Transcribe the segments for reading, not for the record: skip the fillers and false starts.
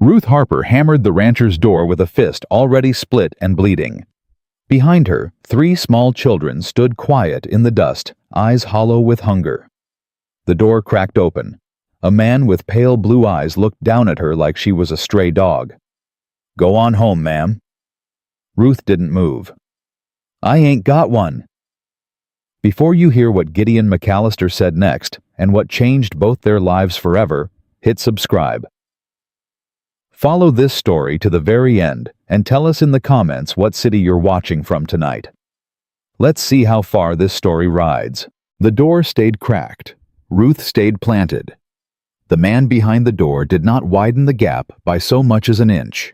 Ruth Harper hammered the rancher's door with a fist already split and bleeding. Behind her, 3 small children stood quiet in the dust, eyes hollow with hunger. The door cracked open. A man with pale blue eyes looked down at her like she was a stray dog. "Go on home, ma'am." Ruth didn't move. "I ain't got one." Before you hear what Gideon McAllister said next, and what changed both their lives forever, hit subscribe. Follow this story to the very end and tell us in the comments what city you're watching from tonight. Let's see how far this story rides. The door stayed cracked. Ruth stayed planted. The man behind the door did not widen the gap by so much as an inch.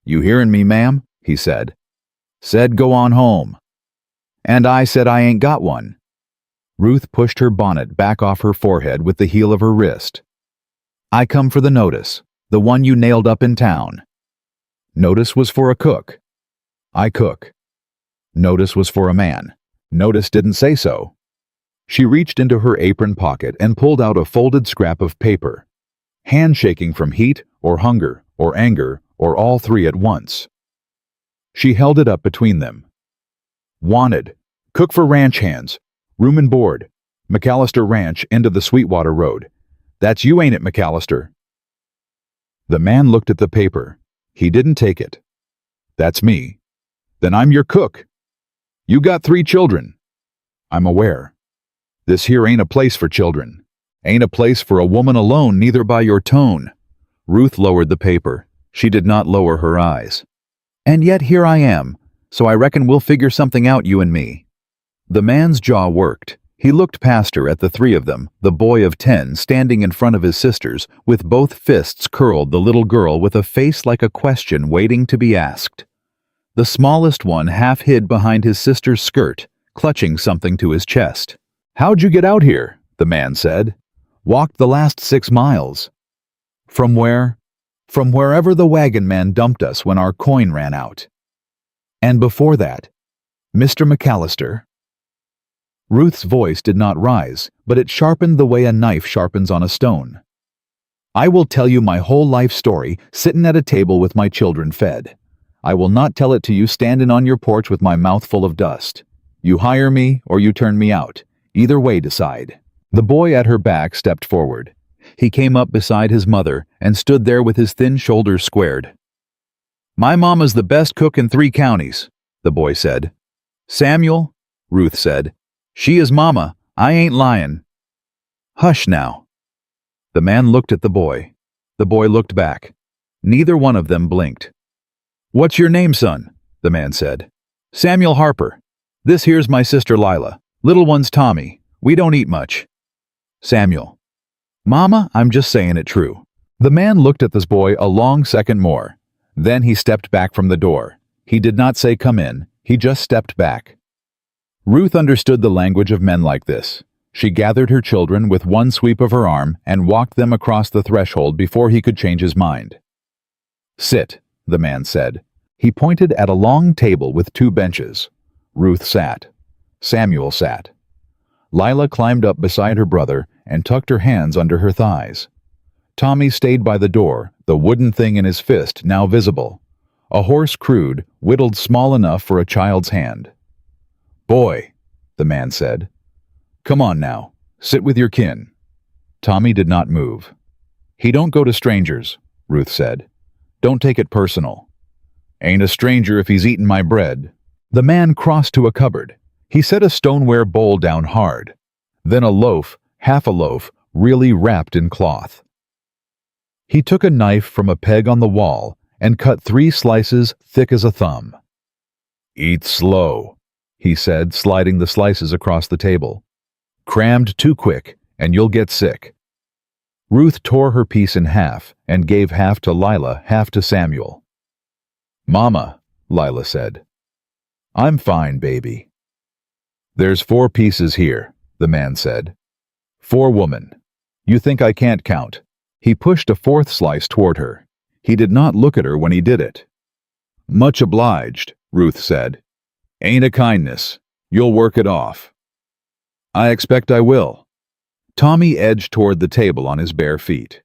"You hearin' me, ma'am?" he said. "Said go on home." "And I said I ain't got one." Ruth pushed her bonnet back off her forehead with the heel of her wrist. "I come for the notice. The one you nailed up in town." Notice was for a cook. "I cook." Notice was for a man. Notice didn't say so. She reached into her apron pocket and pulled out a folded scrap of paper. Handshaking from heat, or hunger, or anger, or all 3 at once. She held it up between them. "Wanted. Cook for ranch hands. Room and board. McAllister Ranch, end of the Sweetwater Road. That's you, ain't it, McAllister?" The man looked at the paper. He didn't take it. "That's me." "Then I'm your cook." "You got 3 children." "I'm aware." "This here ain't a place for children. Ain't a place for a woman alone, neither by your tone." Ruth lowered the paper. She did not lower her eyes. "And yet here I am, so I reckon we'll figure something out, you and me." The man's jaw worked. He looked past her at the 3 of them, the boy of 10 standing in front of his sisters, with both fists curled, the little girl with a face like a question waiting to be asked. The smallest one half hid behind his sister's skirt, clutching something to his chest. "How'd you get out here?" the man said. "Walked the last 6 miles. "From where?" "From wherever the wagon man dumped us when our coin ran out." "And before that?" "Mr. McAllister." Ruth's voice did not rise, but it sharpened the way a knife sharpens on a stone. "I will tell you my whole life story, sittin' at a table with my children fed. I will not tell it to you standin' on your porch with my mouth full of dust. You hire me or you turn me out. Either way, decide." The boy at her back stepped forward. He came up beside his mother and stood there with his thin shoulders squared. "My mama's the best cook in 3 counties, the boy said. "Samuel," Ruth said. "She is mama. I ain't lyin'." "Hush now." The man looked at the boy. The boy looked back. Neither one of them blinked. "What's your name, son?" the man said. "Samuel Harper. This here's my sister Lila. Little one's Tommy. We don't eat much." "Samuel." "Mama, I'm just sayin' it true." The man looked at this boy a long second more. Then he stepped back from the door. He did not say come in. He just stepped back. Ruth understood the language of men like this. She gathered her children with one sweep of her arm and walked them across the threshold before he could change his mind. "Sit," the man said. He pointed at a long table with 2 benches. Ruth sat. Samuel sat. Lila climbed up beside her brother and tucked her hands under her thighs. Tommy stayed by the door, the wooden thing in his fist now visible. A horse crude, whittled small enough for a child's hand. "Boy," the man said. "Come on now, sit with your kin." Tommy did not move. "He don't go to strangers," Ruth said. "Don't take it personal." "Ain't a stranger if he's eatin' my bread." The man crossed to a cupboard. He set a stoneware bowl down hard. Then a loaf, half a loaf, really wrapped in cloth. He took a knife from a peg on the wall and cut 3 slices thick as a thumb. "Eat slow," he said, sliding the slices across the table. "Crammed too quick, and you'll get sick." Ruth tore her piece in half and gave half to Lila, half to Samuel. "Mama," Lila said. "I'm fine, baby." "There's 4 pieces here," the man said. "4 woman. You think I can't count?" He pushed a 4th slice toward her. He did not look at her when he did it. "Much obliged," Ruth said. "Ain't a kindness. You'll work it off." "I expect I will." Tommy edged toward the table on his bare feet.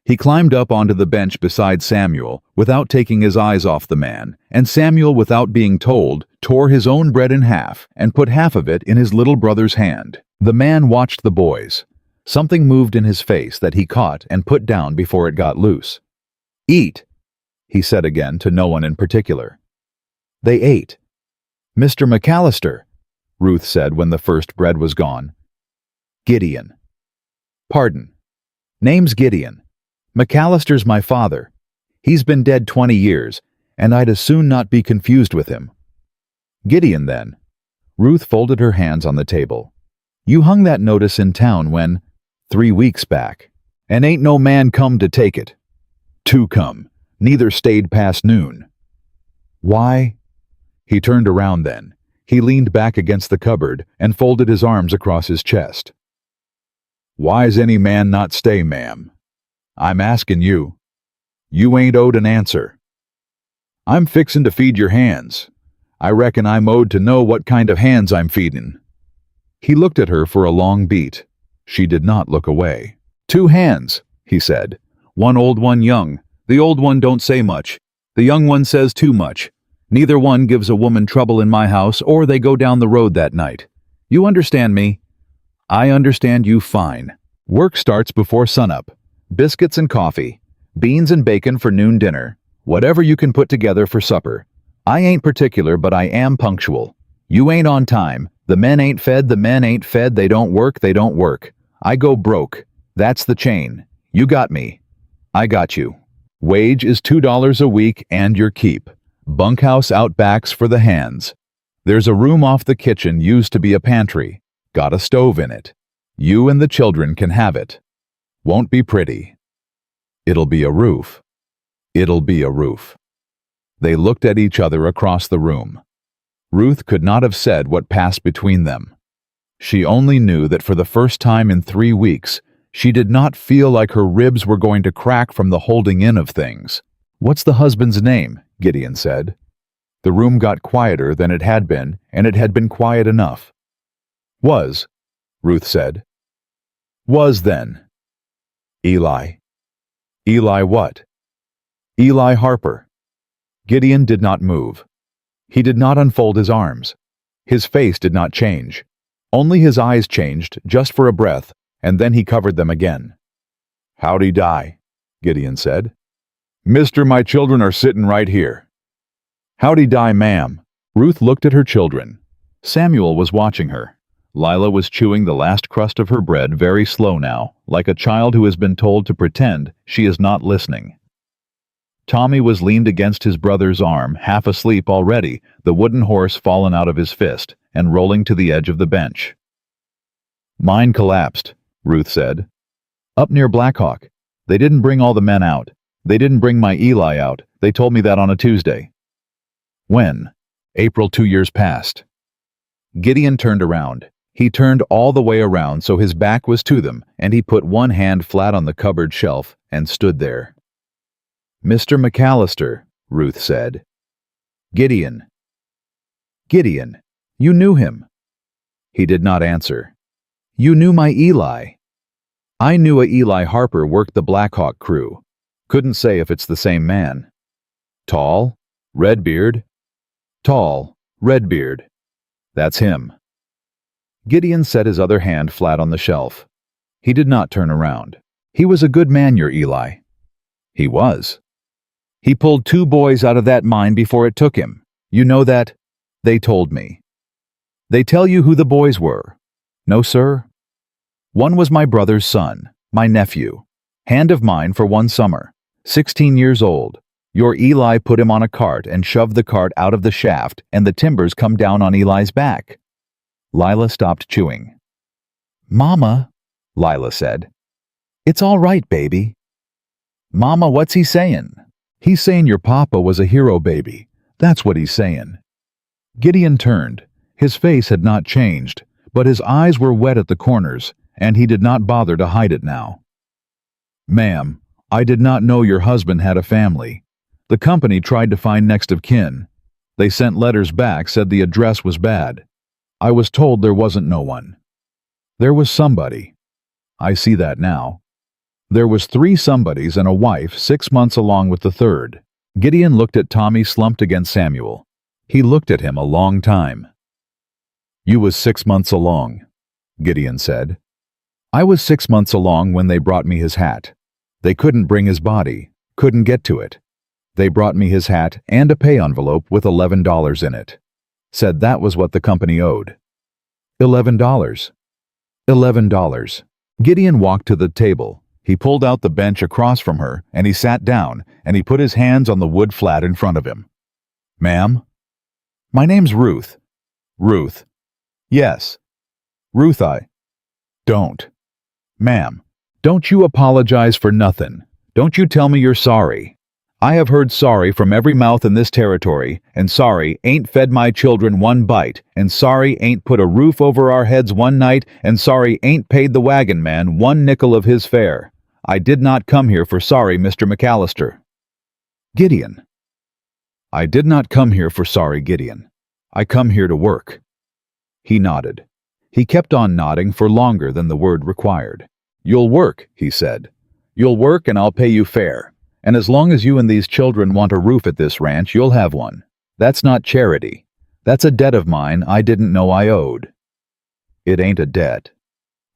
He climbed up onto the bench beside Samuel without taking his eyes off the man, and Samuel, without being told, tore his own bread in half and put half of it in his little brother's hand. The man watched the boys. Something moved in his face that he caught and put down before it got loose. "Eat," he said again to no one in particular. They ate. "Mr. McAllister," Ruth said when the first bread was gone. "Gideon." "Pardon. Name's Gideon. McAllister's my father. He's been dead 20 years, and I'd as soon not be confused with him." "Gideon, then." Ruth folded her hands on the table. "You hung that notice in town when, 3 weeks back, and ain't no man come to take it. 2 come, neither stayed past noon." "Why?" He turned around then. He leaned back against the cupboard and folded his arms across his chest. "Why's any man not stay, ma'am? I'm askin' you. You ain't owed an answer. I'm fixin' to feed your hands. I reckon I'm owed to know what kind of hands I'm feedin'." He looked at her for a long beat. She did not look away. "2 hands," he said. "One old, one young. The old one don't say much. The young one says too much. Neither one gives a woman trouble in my house, or they go down the road that night. You understand me?" "I understand you fine. Work starts before sunup. Biscuits and coffee. Beans and bacon for noon dinner. Whatever you can put together for supper. I ain't particular, but I am punctual. You ain't on time. The men ain't fed, the men ain't fed, they don't work, they don't work. I go broke. That's the chain. You got me. I got you. Wage is $2 a week and your keep. Bunkhouse outbacks for the hands. There's a room off the kitchen used to be a pantry. Got a stove in it. You and the children can have it. Won't be pretty. It'll be a roof. It'll be a roof." They looked at each other across the room. Ruth could not have said what passed between them. She only knew that for the first time in 3 weeks, she did not feel like her ribs were going to crack from the holding in of things. "What's the husband's name?" Gideon said. The room got quieter than it had been, and it had been quiet enough. "Was," Ruth said. "Was then." "Eli." "Eli what?" "Eli Harper." Gideon did not move. He did not unfold his arms. His face did not change. Only his eyes changed, just for a breath, and then he covered them again. "How'd he die?" Gideon said. "Mister, my children are sitting right here." "How'd he die, ma'am?" Ruth looked at her children. Samuel was watching her. Lila was chewing the last crust of her bread very slow now, like a child who has been told to pretend she is not listening. Tommy was leaned against his brother's arm, half asleep already, the wooden horse fallen out of his fist, and rolling to the edge of the bench. "Mine collapsed," Ruth said. "Up near Blackhawk. They didn't bring all the men out. They didn't bring my Eli out. They told me that on a Tuesday." "When?" "April 2 years past." Gideon turned around. He turned all the way around so his back was to them, and he put one hand flat on the cupboard shelf and stood there. "Mr. McAllister," Ruth said. "Gideon." "Gideon, you knew him." He did not answer. "You knew my Eli." "I knew a Eli Harper worked the Blackhawk crew. Couldn't say if it's the same man." "Tall? Red beard?" "Tall, red beard. That's him." Gideon set his other hand flat on the shelf. He did not turn around. "He was a good man, your Eli." "He was." "He pulled 2 boys out of that mine before it took him. You know that?" "They told me." "They tell you who the boys were?" "No, sir." "One was my brother's son, my nephew. Hand of mine for one summer. 16 years old. Your Eli put him on a cart and shoved the cart out of the shaft, and the timbers come down on Eli's back." Lila stopped chewing. "Mama," Lila said. "It's all right, baby." "Mama, what's he sayin'?" "He's saying your papa was a hero, baby. That's what he's saying." Gideon turned. His face had not changed, but his eyes were wet at the corners, and he did not bother to hide it now. "Ma'am, I did not know your husband had a family. The company tried to find next of kin. They sent letters back, said the address was bad. I was told there wasn't no one. There was somebody. I see that now. There was 3 somebodies and a wife 6 months along with the third. Gideon looked at Tommy slumped against Samuel. He looked at him a long time. "You was 6 months along," Gideon said. "I was 6 months along when they brought me his hat. They couldn't bring his body, couldn't get to it. They brought me his hat and a pay envelope with $11 in it. Said that was what the company owed." $11. $11. Gideon walked to the table. He pulled out the bench across from her, and he sat down, and he put his hands on the wood flat in front of him. "Ma'am?" "My name's Ruth." "Ruth." "Yes." "Ruth, Don't. Ma'am, don't you apologize for nothing. Don't you tell me you're sorry. I have heard sorry from every mouth in this territory, and sorry ain't fed my children one bite, and sorry ain't put a roof over our heads one night, and sorry ain't paid the wagon man 1 nickel of his fare. I did not come here for sorry, Mr. McAllister." "Gideon." "I did not come here for sorry, Gideon. I come here to work." He nodded. He kept on nodding for longer than the word required. "You'll work," he said. "You'll work and I'll pay you fair. And as long as you and these children want a roof at this ranch, you'll have one. That's not charity. That's a debt of mine I didn't know I owed." "It ain't a debt."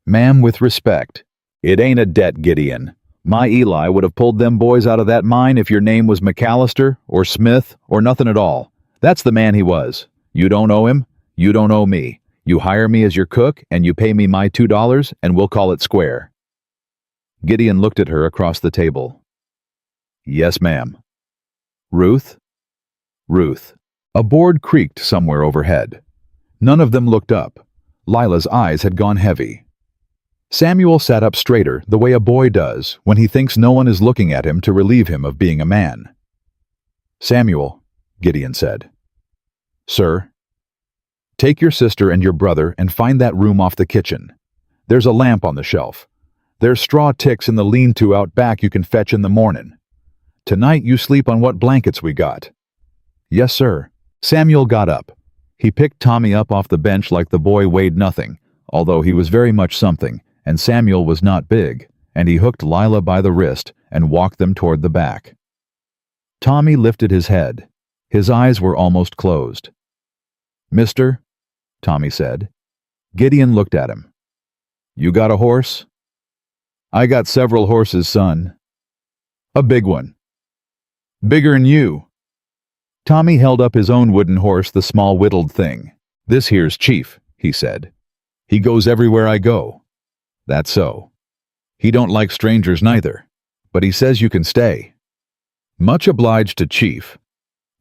"Ma'am, with respect, it ain't a debt, Gideon. My Eli would have pulled them boys out of that mine if your name was McAllister or Smith or nothing at all. That's the man he was. You don't owe him. You don't owe me. You hire me as your cook and you pay me my $2 and we'll call it square." Gideon looked at her across the table. "Yes, ma'am." "Ruth?" "Ruth." A board creaked somewhere overhead. None of them looked up. Lila's eyes had gone heavy. Samuel sat up straighter, the way a boy does when he thinks no one is looking at him to relieve him of being a man. "Samuel," Gideon said. "Sir?" "Take your sister and your brother and find that room off the kitchen. There's a lamp on the shelf. There's straw ticks in the lean-to out back you can fetch in the morning. Tonight you sleep on what blankets we got." "Yes, sir." Samuel got up. He picked Tommy up off the bench like the boy weighed nothing, although he was very much something, and Samuel was not big, and he hooked Lila by the wrist and walked them toward the back. Tommy lifted his head. His eyes were almost closed. "Mister," Tommy said. Gideon looked at him. "You got a horse?" "I got several horses, son." "A big one?" "Bigger'n you." Tommy held up his own wooden horse, the small whittled thing. "This here's Chief," he said. "He goes everywhere I go." "That's so. He don't like strangers neither, but he says you can stay." "Much obliged to Chief."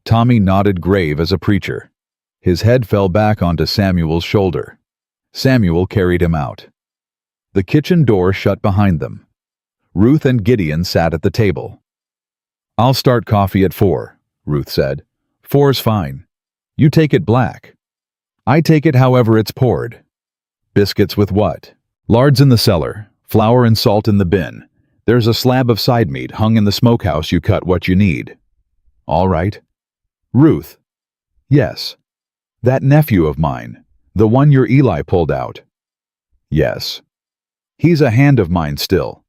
Tommy nodded grave as a preacher. His head fell back onto Samuel's shoulder. Samuel carried him out. The kitchen door shut behind them. Ruth and Gideon sat at the table. "I'll start coffee at 4, Ruth said. 4's fine. You take it black. I take it however it's poured. Biscuits with what? Lard's in the cellar, flour and salt in the bin. There's a slab of side meat hung in the smokehouse. You cut what you need." "All right." "Ruth." "Yes." "That nephew of mine, the one your Eli pulled out." "Yes." "He's a hand of mine still.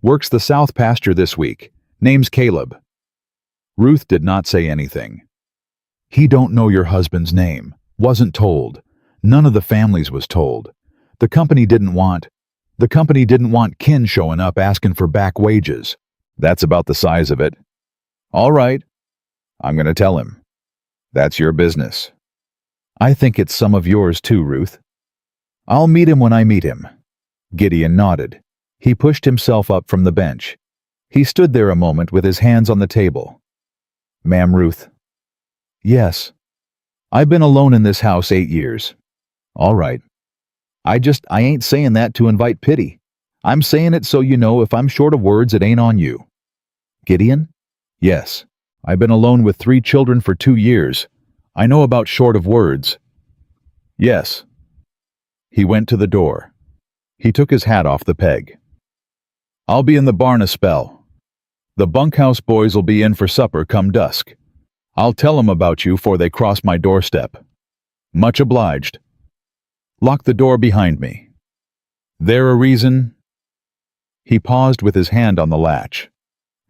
Works the south pasture this week. Name's Caleb." Ruth did not say anything. "He don't know your husband's name. Wasn't told. None of the families was told. The company didn't want kin showing up asking for back wages. That's about the size of it." "All right. I'm going to tell him. That's your business." "I think it's some of yours too, Ruth." "I'll meet him when I meet him." Gideon nodded. He pushed himself up from the bench. He stood there a moment with his hands on the table. "Ma'am, Ruth." "Yes." "I've been alone in this house 8 years." "All right. I ain't saying that to invite pity. I'm saying it so you know if I'm short of words, it ain't on you." "Gideon?" "Yes. I've been alone with 3 children for 2 years. I know about short of words." "Yes." He went to the door. He took his hat off the peg. "I'll be in the barn a spell. The bunkhouse boys'll be in for supper come dusk. I'll tell 'em about you 'fore they cross my doorstep. Much obliged. Lock the door behind me. There a reason?" He paused with his hand on the latch.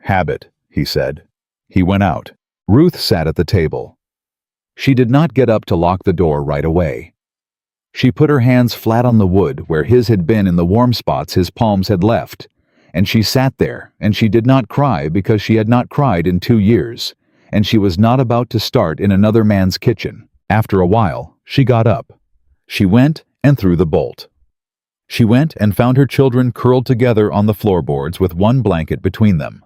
"Habit," he said. He went out. Ruth sat at the table. She did not get up to lock the door right away. She put her hands flat on the wood where his had been in the warm spots his palms had left, and she sat there, and she did not cry because she had not cried in 2 years, and she was not about to start in another man's kitchen. After a while, she got up. She went and threw the bolt. She went and found her children curled together on the floorboards with one blanket between them.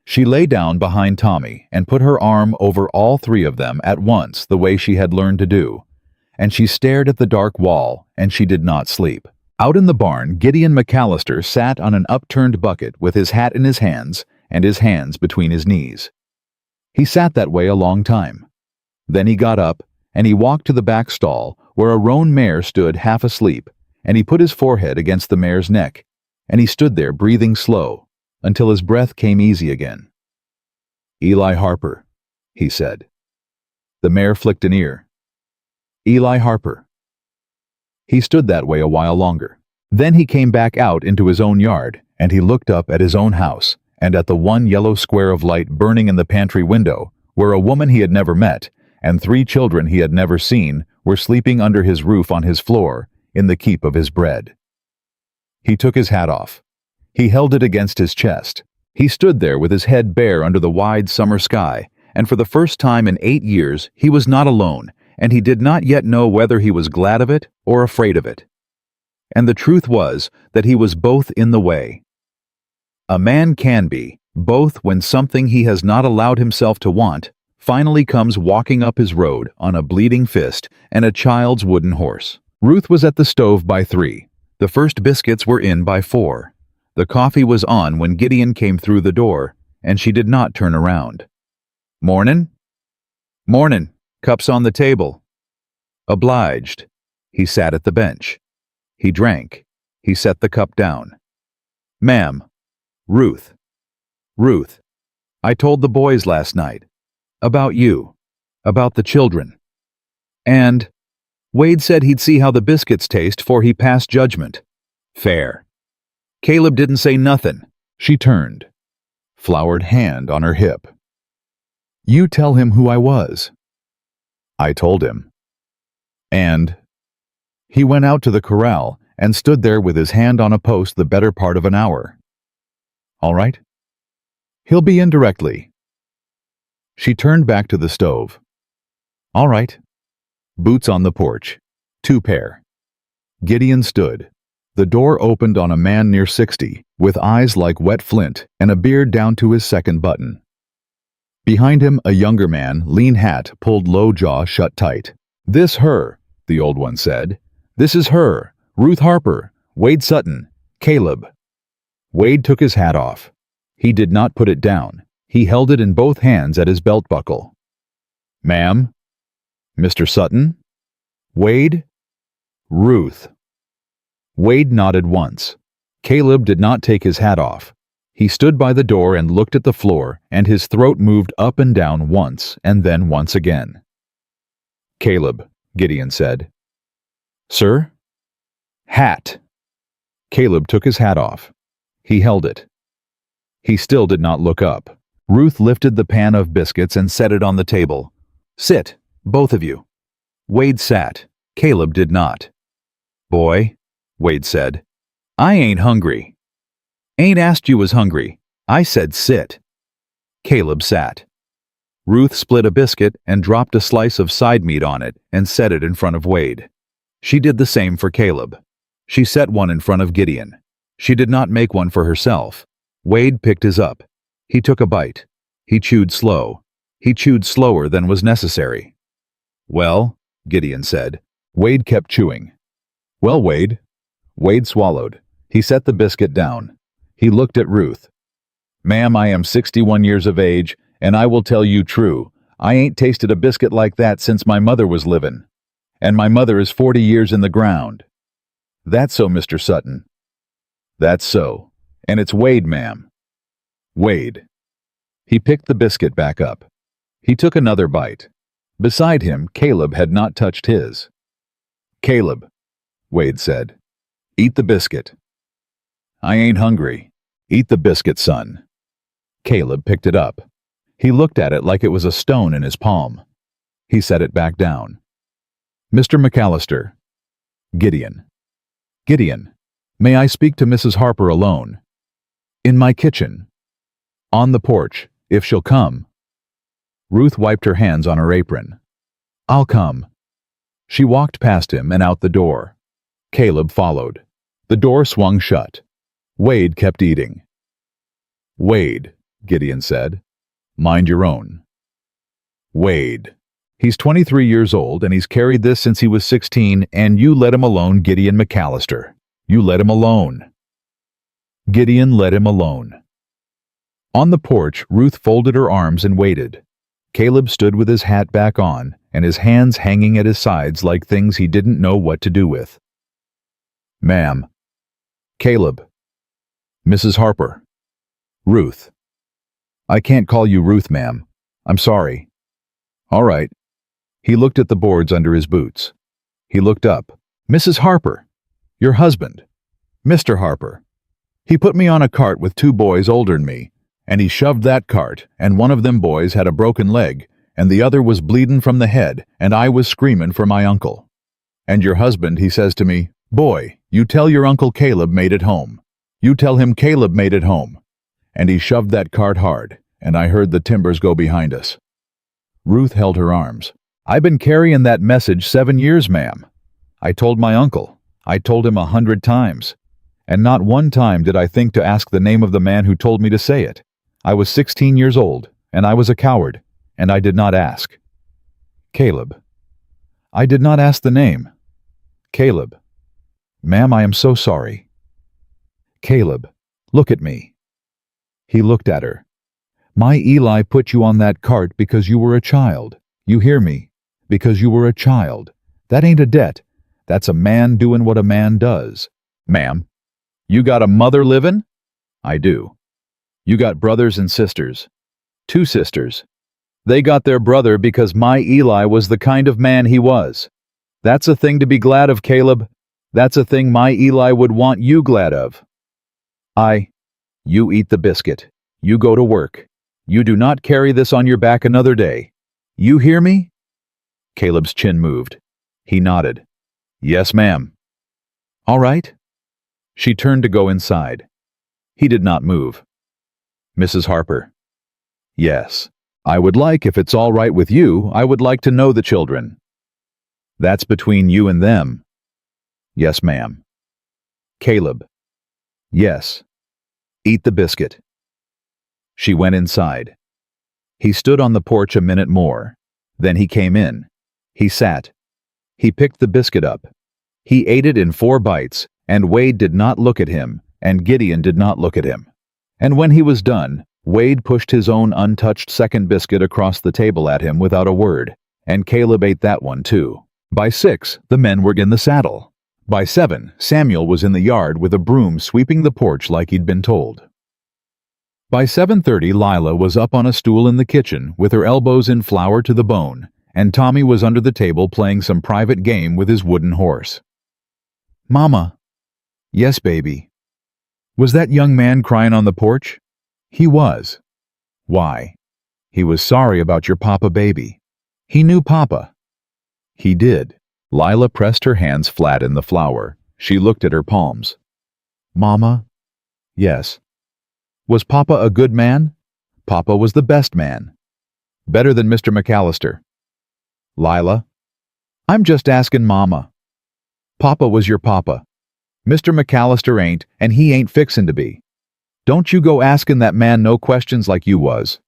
She lay down behind Tommy and put her arm over all 3 of them at once the way she had learned to do, and she stared at the dark wall, and she did not sleep. Out in the barn, Gideon McAllister sat on an upturned bucket with his hat in his hands and his hands between his knees. He sat that way a long time. Then he got up, and he walked to the back stall where a roan mare stood half asleep, and he put his forehead against the mare's neck, and he stood there breathing slow until his breath came easy again. "Eli Harper," he said. The mare flicked an ear. "Eli Harper." He stood that way a while longer. Then he came back out into his own yard, and he looked up at his own house and at the one yellow square of light burning in the pantry window, where a woman he had never met and 3 children he had never seen were sleeping under his roof on his floor in the keep of his bread. He took his hat off. He held it against his chest. He stood there with his head bare under the wide summer sky, and for the first time in 8 years he was not alone, and he did not yet know whether he was glad of it or afraid of it. And the truth was that he was both in the way. A man can be both when something he has not allowed himself to want finally comes walking up his road on a bleeding fist and a child's wooden horse. Ruth was at the stove by 3. The first biscuits were in by 4. The coffee was on when Gideon came through the door, and she did not turn around. "Mornin'?" "Mornin'. Cups on the table." "Obliged." He sat at the bench. He drank. He set the cup down. "Ma'am." "Ruth." "Ruth, I told the boys last night. About you. About the children. And Wade said he'd see how the biscuits taste 'fore he passed judgment. Fair. Caleb didn't say nothin'." She turned. Flowered hand on her hip. "You tell him who I was." "I told him." "And?" He went out to the corral and stood there with his hand on a post the better part of an hour. "All right. He'll be in directly." She turned back to the stove. "All right." Boots on the porch. 2 pair. Gideon stood. The door opened on a man near 60, with eyes like wet flint and a beard down to his second button. Behind him, a younger man, lean hat pulled low jaw shut tight. "This her," the old one said. "This is her, Ruth Harper, Wade Sutton, Caleb." Wade took his hat off. He did not put it down. He held it in both hands at his belt buckle. "Ma'am?" "Mr. Sutton?" "Wade?" "Ruth." Wade nodded once. Caleb did not take his hat off. He stood by the door and looked at the floor, and his throat moved up and down once and then once again. "Caleb," Gideon said. "Sir?" "Hat." Caleb took his hat off. He held it. He still did not look up. Ruth lifted the pan of biscuits and set it on the table. "Sit, both of you." Wade sat. Caleb did not. "Boy," Wade said, "I ain't hungry." "Ain't asked you was hungry. I said sit." Caleb sat. Ruth split a biscuit and dropped a slice of side meat on it and set it in front of Wade. She did the same for Caleb. She set one in front of Gideon. She did not make one for herself. Wade picked his up. He took a bite. He chewed slow. He chewed slower than was necessary. "Well," Gideon said. Wade kept chewing. "Well, Wade." Wade swallowed. He set the biscuit down. He looked at Ruth. "Ma'am, I am 61 years of age, and I will tell you true, I ain't tasted a biscuit like that since my mother was livin'. And my mother is 40 years in the ground." "That's so, Mr. Sutton." "That's so. And it's Wade, ma'am." "Wade." He picked the biscuit back up. He took another bite. Beside him, Caleb had not touched his. "Caleb," Wade said, "eat the biscuit." "I ain't hungry." Eat the biscuit, son. Caleb picked it up. He looked at it like it was a stone in his palm. He set it back down. Mr. McAllister. Gideon. Gideon, may I speak to Mrs. Harper alone? In my kitchen. On the porch, if she'll come. Ruth wiped her hands on her apron. I'll come. She walked past him and out the door. Caleb followed. The door swung shut. Wade kept eating. Wade, Gideon said. Mind your own. Wade. He's 23 years old and he's carried this since he was 16, and you let him alone, Gideon McAllister. You let him alone. Gideon let him alone. On the porch, Ruth folded her arms and waited. Caleb stood with his hat back on and his hands hanging at his sides like things he didn't know what to do with. Ma'am. Caleb. Mrs. Harper. Ruth. I can't call you Ruth, ma'am. I'm sorry. All right. He looked at the boards under his boots. He looked up. Mrs. Harper. Your husband. Mr. Harper. He put me on a cart with 2 boys older than me, and he shoved that cart, and one of them boys had a broken leg, and the other was bleedin' from the head, and I was screamin' for my uncle. And your husband, he says to me, Boy, you tell your Uncle Caleb made it home. You tell him Caleb made it home. And he shoved that cart hard, and I heard the timbers go behind us. Ruth held her arms. I've been carrying that message 7 years, ma'am. I told my uncle. I told him 100 times. And not one time did I think to ask the name of the man who told me to say it. I was 16 years old, and I was a coward, and I did not ask. Caleb. I did not ask the name. Caleb. Ma'am, I am so sorry. Caleb, look at me. He looked at her. My Eli put you on that cart because you were a child. You hear me? Because you were a child. That ain't a debt. That's a man doing what a man does. Ma'am, you got a mother livin'? I do. You got brothers and sisters. 2 sisters. They got their brother because my Eli was the kind of man he was. That's a thing to be glad of, Caleb. That's a thing my Eli would want you glad of. You eat the biscuit. You go to work. You do not carry this on your back another day. You hear me? Caleb's chin moved. He nodded. Yes, ma'am. All right. She turned to go inside. He did not move. Mrs. Harper. Yes. I would like, if it's all right with you, I would like to know the children. That's between you and them. Yes, ma'am. Caleb. Yes. Eat the biscuit. She went inside. He stood on the porch a minute more. Then he came in. He sat. He picked the biscuit up. He ate it in 4 bites, and Wade did not look at him, and Gideon did not look at him. And when he was done, Wade pushed his own untouched second biscuit across the table at him without a word, and Caleb ate that one too. By 6, the men were in the saddle. By 7, Samuel was in the yard with a broom sweeping the porch like he'd been told. By 7:30, Lila was up on a stool in the kitchen with her elbows in flour to the bone, and Tommy was under the table playing some private game with his wooden horse. Mama. Yes, baby. Was that young man crying on the porch? He was. Why? He was sorry about your papa, baby. He knew Papa. He did. Lila pressed her hands flat in the flour. She looked at her palms. Mama? Yes. Was Papa a good man? Papa was the best man. Better than Mr. McAllister. Lila? I'm just asking Mama. Papa was your papa. Mr. McAllister ain't, and he ain't fixin' to be. Don't you go asking that man no questions like you was.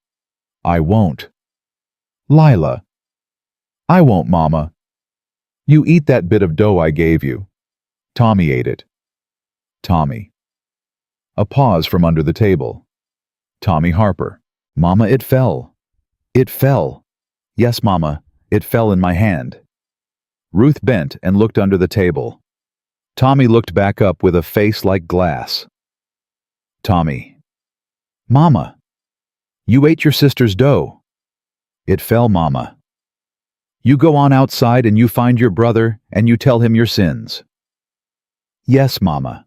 I won't. Lila. I won't, Mama. You eat that bit of dough I gave you. Tommy ate it. Tommy. A pause from under the table. Tommy Harper. Mama, it fell. It fell. Yes, Mama, it fell in my hand. Ruth bent and looked under the table. Tommy looked back up with a face like glass. Tommy. Mama. You ate your sister's dough. It fell, Mama. You go on outside and you find your brother and you tell him your sins. Yes, Mama.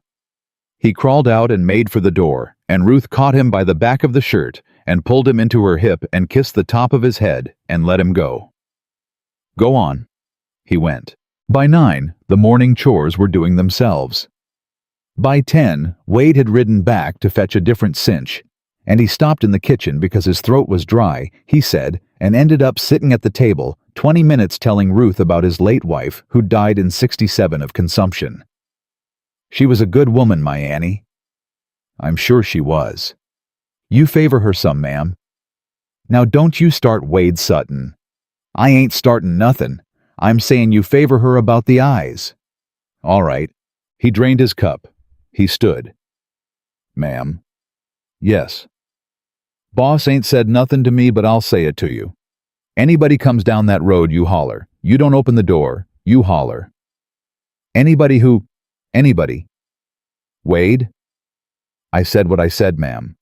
He crawled out and made for the door, and Ruth caught him by the back of the shirt and pulled him into her hip and kissed the top of his head and let him go. Go on. He went. By 9, the morning chores were doing themselves. By 10, Wade had ridden back to fetch a different cinch, and he stopped in the kitchen because his throat was dry, he said, and ended up sitting at the table 20 minutes telling Ruth about his late wife who died in 67 of consumption. She was a good woman, my Annie. I'm sure she was. You favor her some, ma'am. Now don't you start Wade Sutton. I ain't startin' nothin'. I'm saying you favor her about the eyes. All right. He drained his cup. He stood. Ma'am. Yes. Boss ain't said nothin' to me, but I'll say it to you. Anybody comes down that road, you holler. You don't open the door, you holler. Anybody. Wade? I said what I said, ma'am.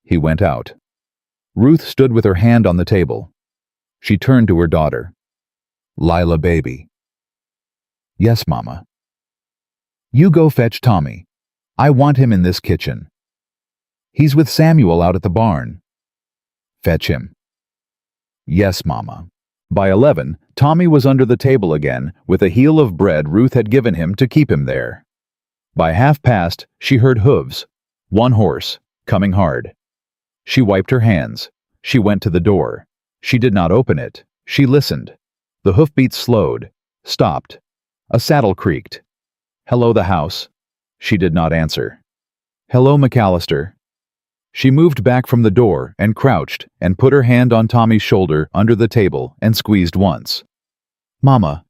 He went out. Ruth stood with her hand on the table. She turned to her daughter. Lila, baby. Yes, Mama. You go fetch Tommy. I want him in this kitchen. He's with Samuel out at the barn. Fetch him. Yes, Mama. By 11, Tommy was under the table again with a heel of bread Ruth had given him to keep him there. By 1:30, she heard hooves, one horse, coming hard. She wiped her hands. She went to the door. She did not open it. She listened. The hoofbeats slowed, stopped. A saddle creaked. Hello, the house. She did not answer. Hello, McAllister. She moved back from the door and crouched and put her hand on Tommy's shoulder under the table and squeezed once. Mama.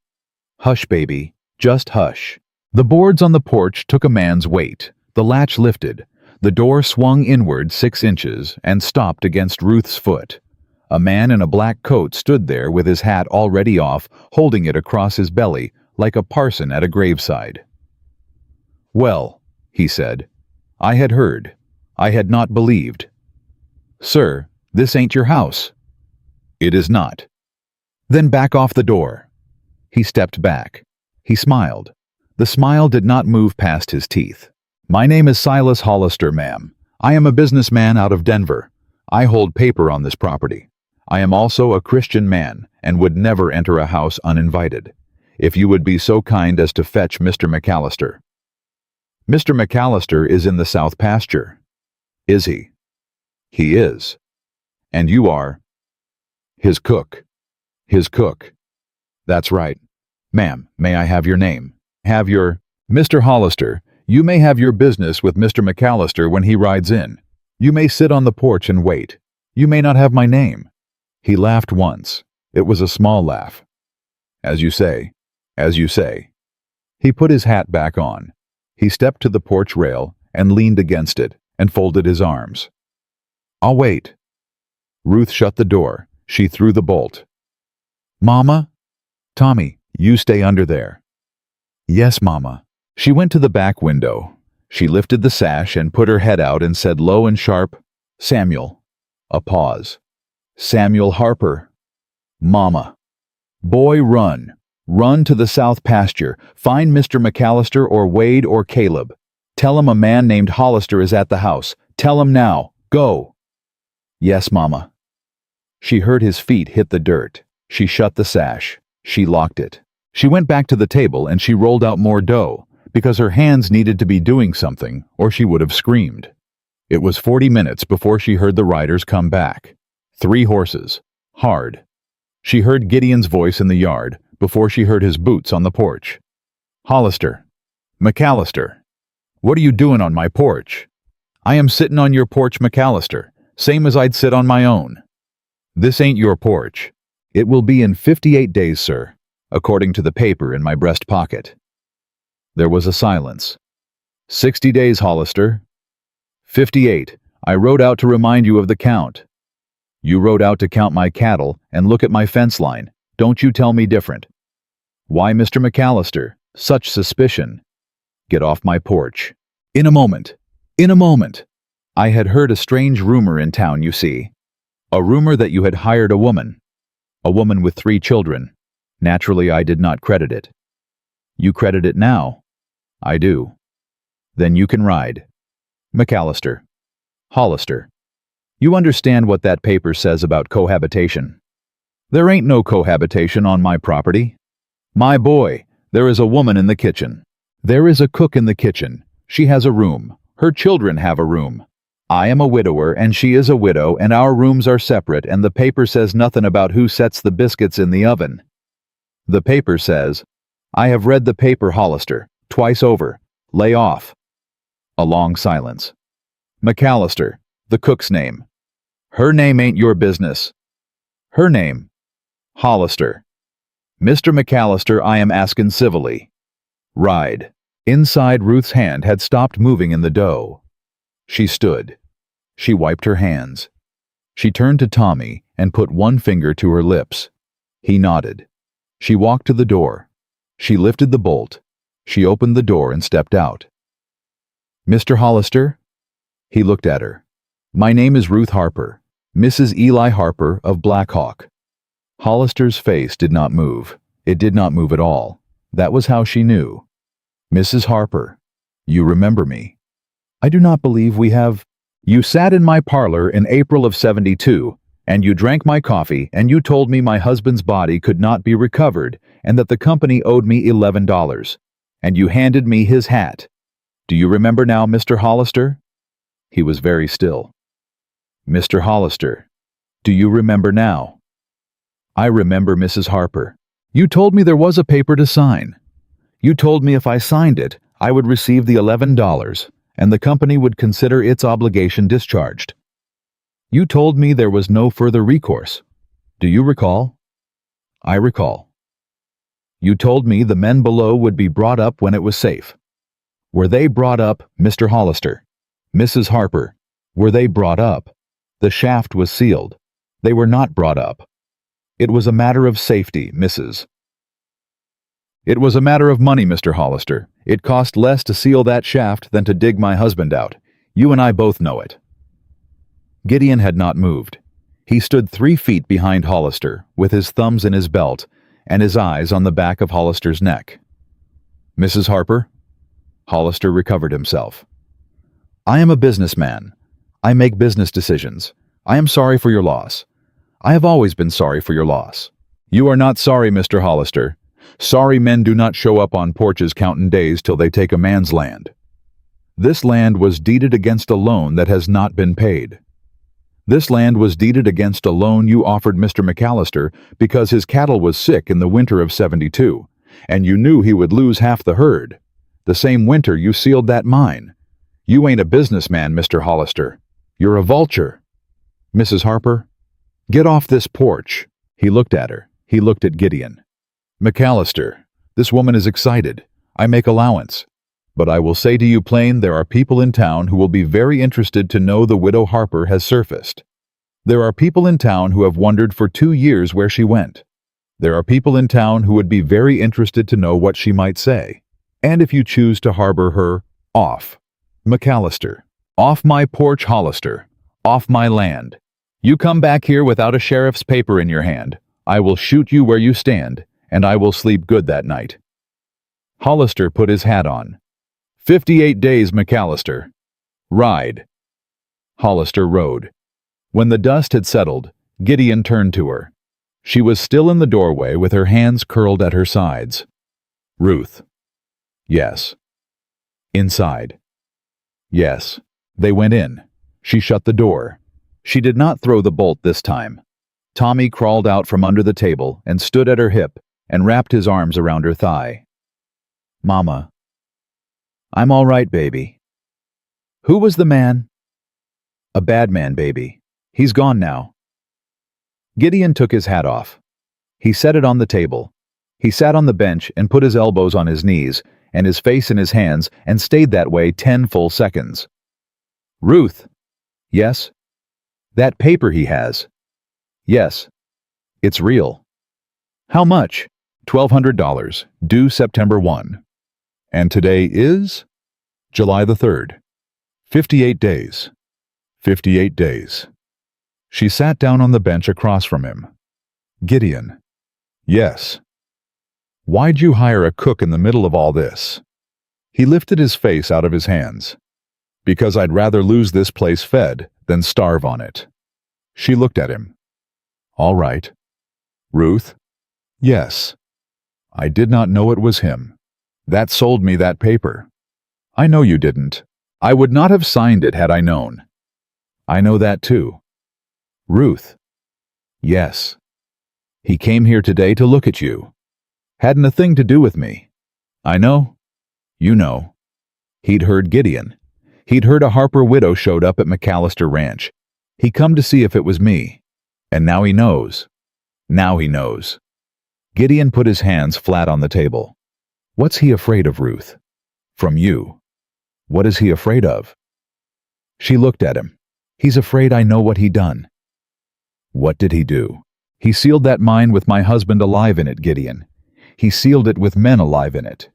Hush, baby. Just hush. The boards on the porch took a man's weight. The latch lifted. The door swung inward 6 inches and stopped against Ruth's foot. A man in a black coat stood there with his hat already off, holding it across his belly like a parson at a graveside. Well, he said, I had heard. I had not believed. Sir, this ain't your house. It is not. Then back off the door. He stepped back. He smiled. The smile did not move past his teeth. My name is Silas Hollister, ma'am. I am a businessman out of Denver. I hold paper on this property. I am also a Christian man and would never enter a house uninvited. If you would be so kind as to fetch Mr. McAllister. Mr. McAllister is in the south pasture. Is he? He is. And you are? His cook. His cook. That's right. Ma'am, may I have your name? Have your... Mr. Hollister, you may have your business with Mr. McAllister when he rides in. You may sit on the porch and wait. You may not have my name. He laughed once. It was a small laugh. As you say. As you say. He put his hat back on. He stepped to the porch rail and leaned against it and folded his arms. I'll wait. Ruth shut the door. She threw the bolt. Mama? Tommy, you stay under there. Yes, Mama. She went to the back window. She lifted the sash and put her head out and said low and sharp, Samuel. A pause. Samuel Harper. Mama. Boy, run. Run to the south pasture. Find Mr. McAllister or Wade or Caleb. Tell him a man named Hollister is at the house. Tell him now. Go. Yes, Mama. She heard his feet hit the dirt. She shut the sash. She locked it. She went back to the table and she rolled out more dough, because her hands needed to be doing something, or she would have screamed. It was 40 minutes before she heard the riders come back. 3 horses. Hard. She heard Gideon's voice in the yard before she heard his boots on the porch. Hollister. McAllister. What are you doing on my porch? I am sitting on your porch, McAllister, same as I'd sit on my own. This ain't your porch. It will be in 58 days, sir, according to the paper in my breast pocket. There was a silence. 60 days, Hollister. 58. I rode out to remind you of the count. You rode out to count my cattle and look at my fence line. Don't you tell me different. Why, Mr. McAllister, such suspicion? Get off my porch. In a moment. In a moment. I had heard a strange rumor in town, you see. A rumor that you had hired a woman with 3 children. Naturally, I did not credit it. You credit it now? I do. Then you can ride. McAllister, Hollister. You understand what that paper says about cohabitation? There ain't no cohabitation on my property. My boy, there is a woman in the kitchen. There is a cook in the kitchen. She has a room. Her children have a room. I am a widower and she is a widow and our rooms are separate and the paper says nothing about who sets the biscuits in the oven. The paper says, I have read the paper, Hollister, twice over. Lay off. A long silence. McAllister, the cook's name. Her name ain't your business. Her name. Hollister. Mr. McAllister, I am asking civilly. Ride. Inside, Ruth's hand had stopped moving in the dough. She stood. She wiped her hands. She turned to Tommy and put one finger to her lips. He nodded. She walked to the door. She lifted the bolt. She opened the door and stepped out. Mr. Hollister? He looked at her. My name is Ruth Harper, Mrs. Eli Harper of Black Hawk. Hollister's face did not move. It did not move at all. That was how she knew. Mrs. Harper, you remember me. I do not believe we have. You sat in my parlor in April of '72, and you drank my coffee, and you told me my husband's body could not be recovered, and that the company owed me $11. And you handed me his hat. Do you remember now, Mr. Hollister? He was very still. Mr. Hollister, do you remember now? I remember, Mrs. Harper. You told me there was a paper to sign. You told me if I signed it, I would receive the $11, and the company would consider its obligation discharged. You told me there was no further recourse. Do you recall? I recall. You told me the men below would be brought up when it was safe. Were they brought up, Mr. Hollister? Mrs. Harper, were they brought up? The shaft was sealed. They were not brought up. It was a matter of safety, Mrs. It was a matter of money, Mr. Hollister. It cost less to seal that shaft than to dig my husband out. You and I both know it. Gideon had not moved. He stood 3 feet behind Hollister, with his thumbs in his belt, and his eyes on the back of Hollister's neck. Mrs. Harper? Hollister recovered himself. I am a businessman. I make business decisions. I am sorry for your loss. I have always been sorry for your loss. You are not sorry, Mr. Hollister. Sorry men do not show up on porches counting days till they take a man's land. This land was deeded against a loan that has not been paid. This land was deeded against a loan you offered Mr. McAllister because his cattle was sick in the winter of '72, and you knew he would lose half the herd. The same winter you sealed that mine. You ain't a businessman, Mr. Hollister. You're a vulture. Mrs. Harper, get off this porch. He looked at her. He looked at Gideon. McAllister, this woman is excited. I make allowance. But I will say to you plain, there are people in town who will be very interested to know the widow Harper has surfaced. There are people in town who have wondered for 2 years where she went. There are people in town who would be very interested to know what she might say. And if you choose to harbor her, off. McAllister, off my porch, Hollister, off my land. You come back here without a sheriff's paper in your hand. I will shoot you where you stand, and I will sleep good that night. Hollister put his hat on. 58 days, McAllister. Ride. Hollister rode. When the dust had settled, Gideon turned to her. She was still in the doorway with her hands curled at her sides. Ruth. Yes. Inside. Yes. They went in. She shut the door. She did not throw the bolt this time. Tommy crawled out from under the table and stood at her hip and wrapped his arms around her thigh. Mama. I'm all right, baby. Who was the man? A bad man, baby. He's gone now. Gideon took his hat off. He set it on the table. He sat on the bench and put his elbows on his knees and his face in his hands and stayed that way 10 full seconds. Ruth. Yes? That paper he has. Yes. It's real. How much? $1,200, due September 1. And today is? July the 3rd. 58 days. 58 days. She sat down on the bench across from him. Gideon. Yes. Why'd you hire a cook in the middle of all this? He lifted his face out of his hands. Because I'd rather lose this place fed than starve on it. She looked at him. All right. Ruth? Yes. I did not know it was him. That sold me that paper. I know you didn't. I would not have signed it had I known. I know that too. Ruth? Yes. He came here today to look at you. Hadn't a thing to do with me. I know. You know. He'd heard Gideon. He'd heard a Harper widow showed up at McAllister Ranch. He come to see if it was me. And now he knows. Now he knows. Gideon put his hands flat on the table. What's he afraid of, Ruth? From you. What is he afraid of? She looked at him. He's afraid I know what he done. What did he do? He sealed that mine with my husband alive in it, Gideon. He sealed it with men alive in it.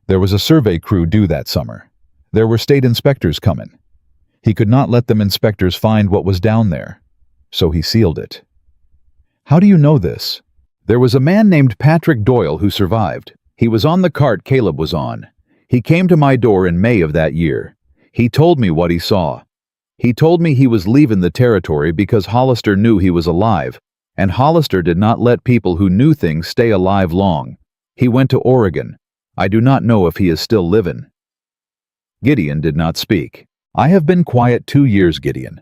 There was a survey crew due that summer. There were state inspectors coming. He could not let them inspectors find what was down there. So he sealed it. How do you know this? There was a man named Patrick Doyle who survived. He was on the cart Caleb was on. He came to my door in May of that year. He told me what he saw. He told me he was leaving the territory because Hollister knew he was alive, and Hollister did not let people who knew things stay alive long. He went to Oregon. I do not know if he is still living. Gideon did not speak. I have been quiet 2 years, Gideon.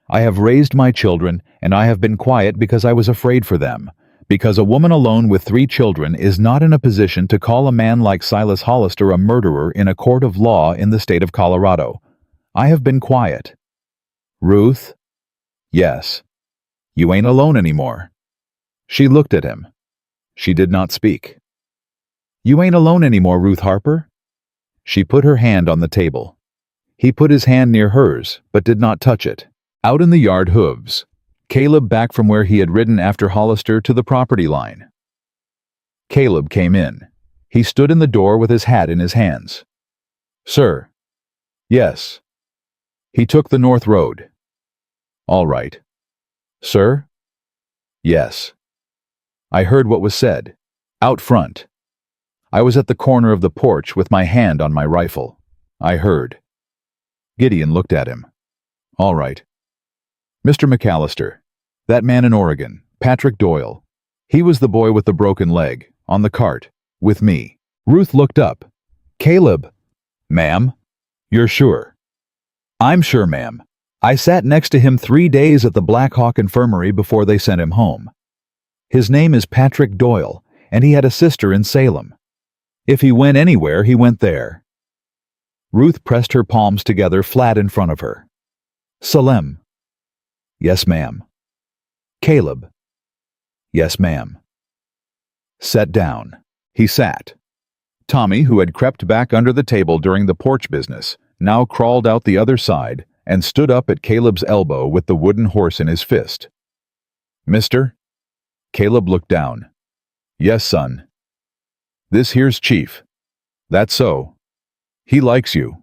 I have raised my children, and I have been quiet because I was afraid for them, because a woman alone with 3 children is not in a position to call a man like Silas Hollister a murderer in a court of law in the state of Colorado. I have been quiet. Ruth? Yes. You ain't alone anymore. She looked at him. She did not speak. You ain't alone anymore, Ruth Harper. She put her hand on the table. He put his hand near hers, but did not touch it. Out in the yard, hooves. Caleb back from where he had ridden after Hollister to the property line. Caleb came in. He stood in the door with his hat in his hands. Sir. Yes. He took the north road. All right. Sir? Yes. I heard what was said. Out front. I was at the corner of the porch with my hand on my rifle. I heard. Gideon looked at him. All right. Mr. McAllister, that man in Oregon, Patrick Doyle, he was the boy with the broken leg, on the cart, with me. Ruth looked up. Caleb. Ma'am? You're sure? I'm sure, ma'am. I sat next to him 3 days at the Black Hawk Infirmary before they sent him home. His name is Patrick Doyle, and he had a sister in Salem. If he went anywhere, he went there. Ruth pressed her palms together flat in front of her. Salem. Yes, ma'am. Caleb. Yes, ma'am. Set down. He sat. Tommy, who had crept back under the table during the porch business, now crawled out the other side and stood up at Caleb's elbow with the wooden horse in his fist. Mister? Caleb looked down. Yes, son. This here's Chief. That's so. He likes you.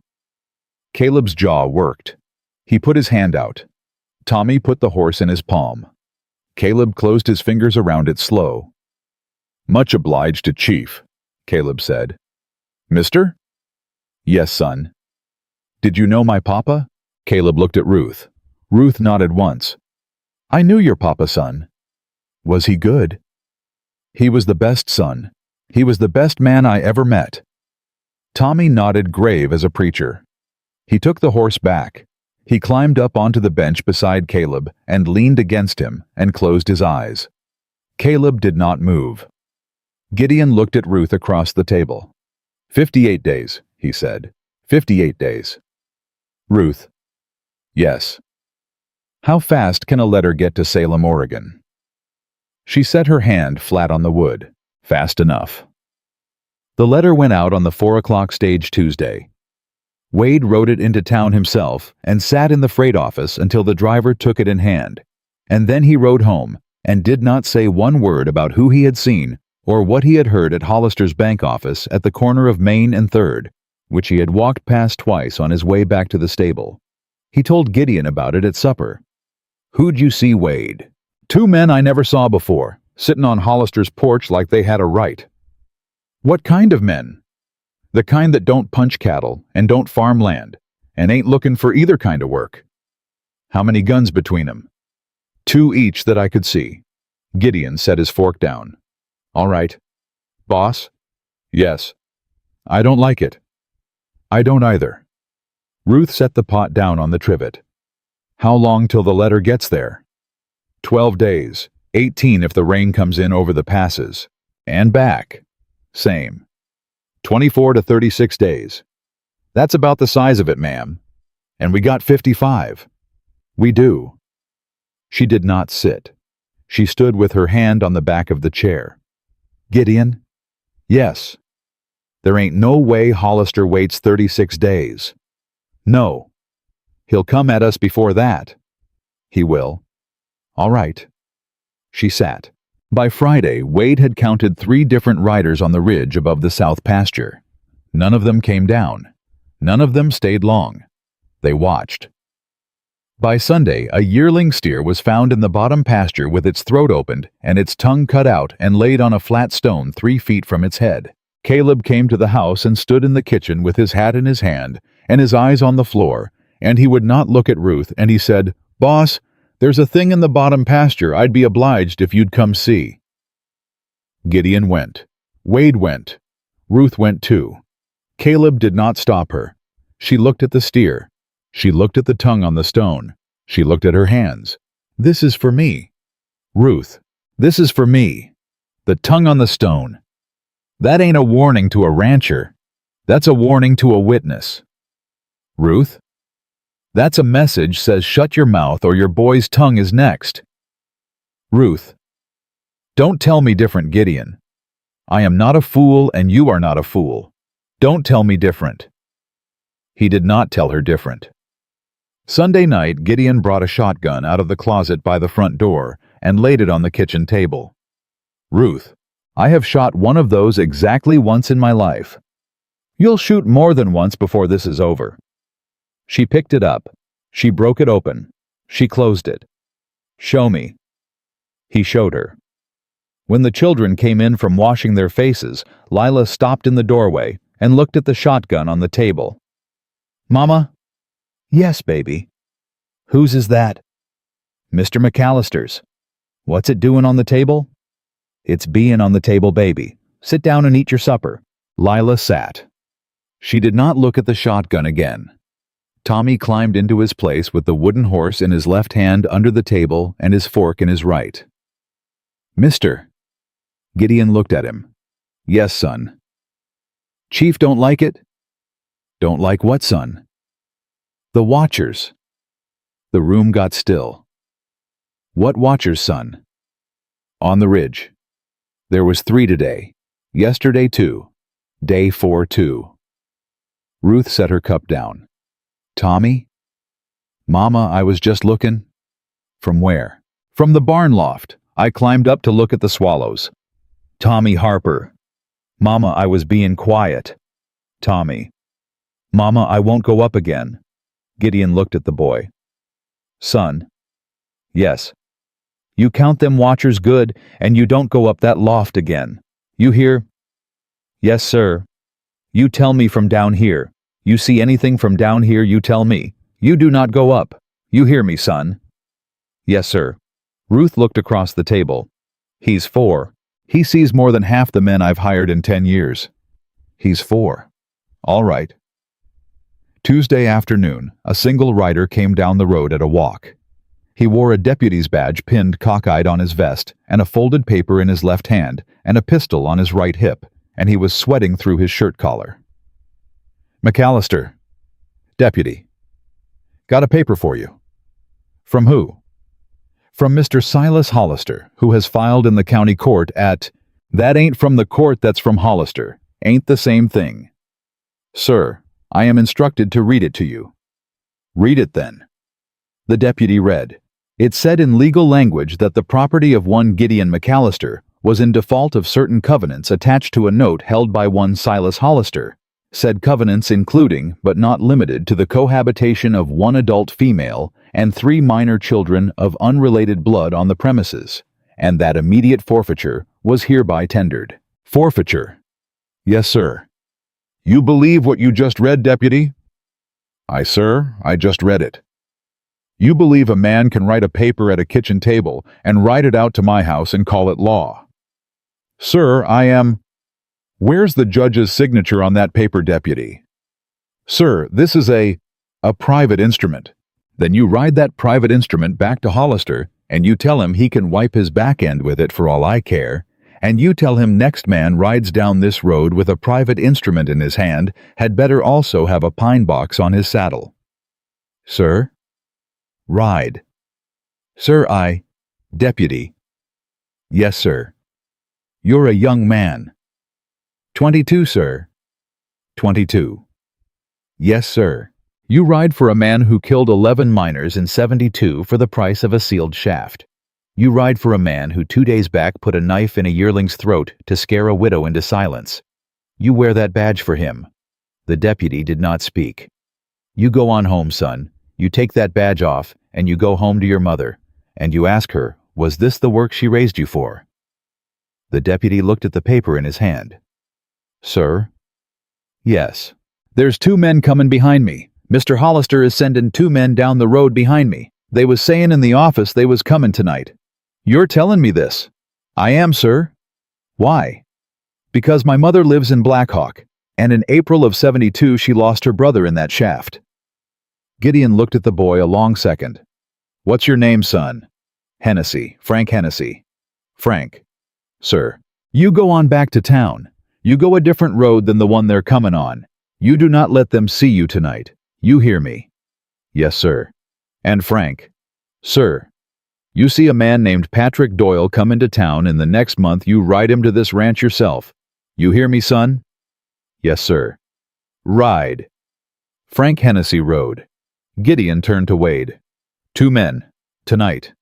Caleb's jaw worked. He put his hand out. Tommy put the horse in his palm. Caleb closed his fingers around it slow. Much obliged to Chief, Caleb said. Mister? Yes, son. Did you know my papa? Caleb looked at Ruth. Ruth nodded once. I knew your papa, son. Was he good? He was the best son. He was the best man I ever met. Tommy nodded grave as a preacher. He took the horse back. He climbed up onto the bench beside Caleb and leaned against him and closed his eyes. Caleb did not move. Gideon looked at Ruth across the table. 58 days, he said. 58 days. Ruth. Yes. How fast can a letter get to Salem, Oregon? She set her hand flat on the wood. Fast enough. The letter went out on the 4 o'clock stage Tuesday. Wade rode it into town himself and sat in the freight office until the driver took it in hand, and then he rode home and did not say one word about who he had seen or what he had heard at Hollister's bank office at the corner of Main and 3rd, which he had walked past twice on his way back to the stable. He told Gideon about it at supper. Who'd you see, Wade? 2 men I never saw before, sitting on Hollister's porch like they had a right. What kind of men? The kind that don't punch cattle and don't farm land. and ain't looking for either kind of work. How many guns between 'em? 2 each that I could see. Gideon set his fork down. All right. Boss? Yes. I don't like it. I don't either. Ruth set the pot down on the trivet. How long till the letter gets there? 12 days, 18 if the rain comes in over the passes. And back. Same. 24 to 36 days. That's about the size of it, ma'am. And we got 55. We do. She did not sit. She stood with her hand on the back of the chair. Gideon? Yes. There ain't no way Hollister waits 36 days. No. He'll come at us before that. He will. All right. She sat. By Friday, Wade had counted 3 different riders on the ridge above the south pasture. None of them came down. None of them stayed long. They watched. By Sunday, a yearling steer was found in the bottom pasture with its throat opened and its tongue cut out and laid on a flat stone 3 feet from its head. Caleb came to the house and stood in the kitchen with his hat in his hand and his eyes on the floor, and he would not look at Ruth, and he said, "Boss, there's a thing in the bottom pasture I'd be obliged if you'd come see." Gideon went. Wade went. Ruth went too. Caleb did not stop her. She looked at the steer. She looked at the tongue on the stone. She looked at her hands. "This is for me." "Ruth, this is for me." The tongue on the stone. That ain't a warning to a rancher. That's a warning to a witness. "Ruth, that's a message says shut your mouth or your boy's tongue is next." "Ruth, don't tell me different, Gideon. I am not a fool and you are not a fool. Don't tell me different." He did not tell her different. Sunday night, Gideon brought a shotgun out of the closet by the front door and laid it on the kitchen table. "Ruth, I have shot one of those exactly once in my life. You'll shoot more than once before this is over." She picked it up. She broke it open. She closed it. "Show me." He showed her. When the children came in from washing their faces, Lila stopped in the doorway and looked at the shotgun on the table. "Mama?" "Yes, baby." "Whose is that?" "Mr. McAllister's." "What's it doing on the table?" "It's being on the table, baby. Sit down and eat your supper." Lila sat. She did not look at the shotgun again. Tommy climbed into his place with the wooden horse in his left hand under the table and his fork in his right. "Mister." Gideon looked at him. "Yes, son." "Chief don't like it?" "Don't like what, son?" "The watchers." The room got still. "What watchers, son?" "On the ridge. There was 3 today. Yesterday 2. Day 4 too." Ruth set her cup down. "Tommy?" "Mama, I was just looking." "From where?" "From the barn loft. I climbed up to look at the swallows." "Tommy Harper." "Mama, I was being quiet." "Tommy." "Mama, I won't go up again." Gideon looked at the boy. "Son." "Yes." "You count them watchers good, and you don't go up that loft again. You hear?" "Yes, sir." "You tell me from down here. You see anything from down here, you tell me. You do not go up. You hear me, son?" "Yes, sir." Ruth looked across the table. "He's 4. He sees more than half the men I've hired in 10 years. He's 4. All right." Tuesday afternoon, a single rider came down the road at a walk. He wore a deputy's badge pinned cockeyed on his vest and a folded paper in his left hand and a pistol on his right hip, and he was sweating through his shirt collar. "McAllister." "Deputy." "Got a paper for you." "From who?" "From Mr. Silas Hollister, who has filed in the county court at—" "That ain't from the court, that's from Hollister. Ain't the same thing." "Sir, I am instructed to read it to you." "Read it then." The deputy read. It said in legal language that the property of one Gideon McAllister was in default of certain covenants attached to a note held by one Silas Hollister. Said covenants including, but not limited to, the cohabitation of 1 adult female and 3 minor children of unrelated blood on the premises, and that immediate forfeiture was hereby tendered. "Forfeiture?" "Yes, sir." "You believe what you just read, deputy?" Sir, I just read it. You believe a man can write a paper at a kitchen table and ride it out to my house and call it law. Sir, I am... Where's the judge's signature on that paper, deputy? Sir, this is a private instrument. Then you ride that private instrument back to Hollister, and you tell him he can wipe his back end with it for all I care, and you tell him next man rides down this road with a private instrument in his hand had better also have a pine box on his saddle. Sir? Ride. Sir, Deputy. Yes, sir. You're a young man. 22, sir. 22. Yes, sir. You ride for a man who killed 11 miners in 72 for the price of a sealed shaft. You ride for a man who 2 days back put a knife in a yearling's throat to scare a widow into silence. You wear that badge for him. The deputy did not speak. You go on home, son. You take that badge off, and you go home to your mother, and you ask her, was this the work she raised you for? The deputy looked at the paper in his hand. Sir? Yes. There's 2 men coming behind me. Mr. Hollister is sending 2 men down the road behind me. They was saying in the office they was coming tonight. You're telling me this? I am, sir. Why? Because my mother lives in Blackhawk, and in April of 72 she lost her brother in that shaft. Gideon looked at the boy a long second. What's your name, son? Hennessy, Frank Hennessy. Frank. Sir. You go on back to town. You go a different road than the one they're coming on. You do not let them see you tonight. You hear me? Yes, sir. And Frank. Sir. You see a man named Patrick Doyle come into town and the next month you ride him to this ranch yourself. You hear me, son? Yes, sir. Ride. Frank Hennessy rode. Gideon turned to Wade. 2 men. Tonight.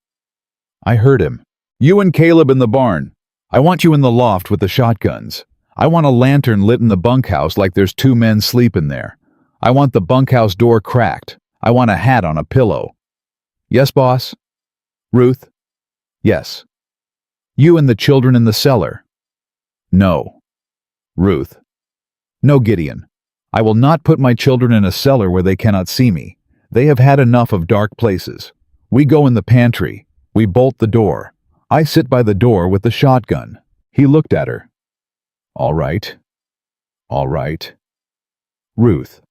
I heard him. You and Caleb in the barn. I want you in the loft with the shotguns. I want a lantern lit in the bunkhouse like there's 2 men sleeping there. I want the bunkhouse door cracked. I want a hat on a pillow. Yes, boss? Ruth? Yes. You and the children in the cellar? No. Ruth? No, Gideon. I will not put my children in a cellar where they cannot see me. They have had enough of dark places. We go in the pantry. We bolt the door. I sit by the door with the shotgun. He looked at her. All right. All right. Ruth.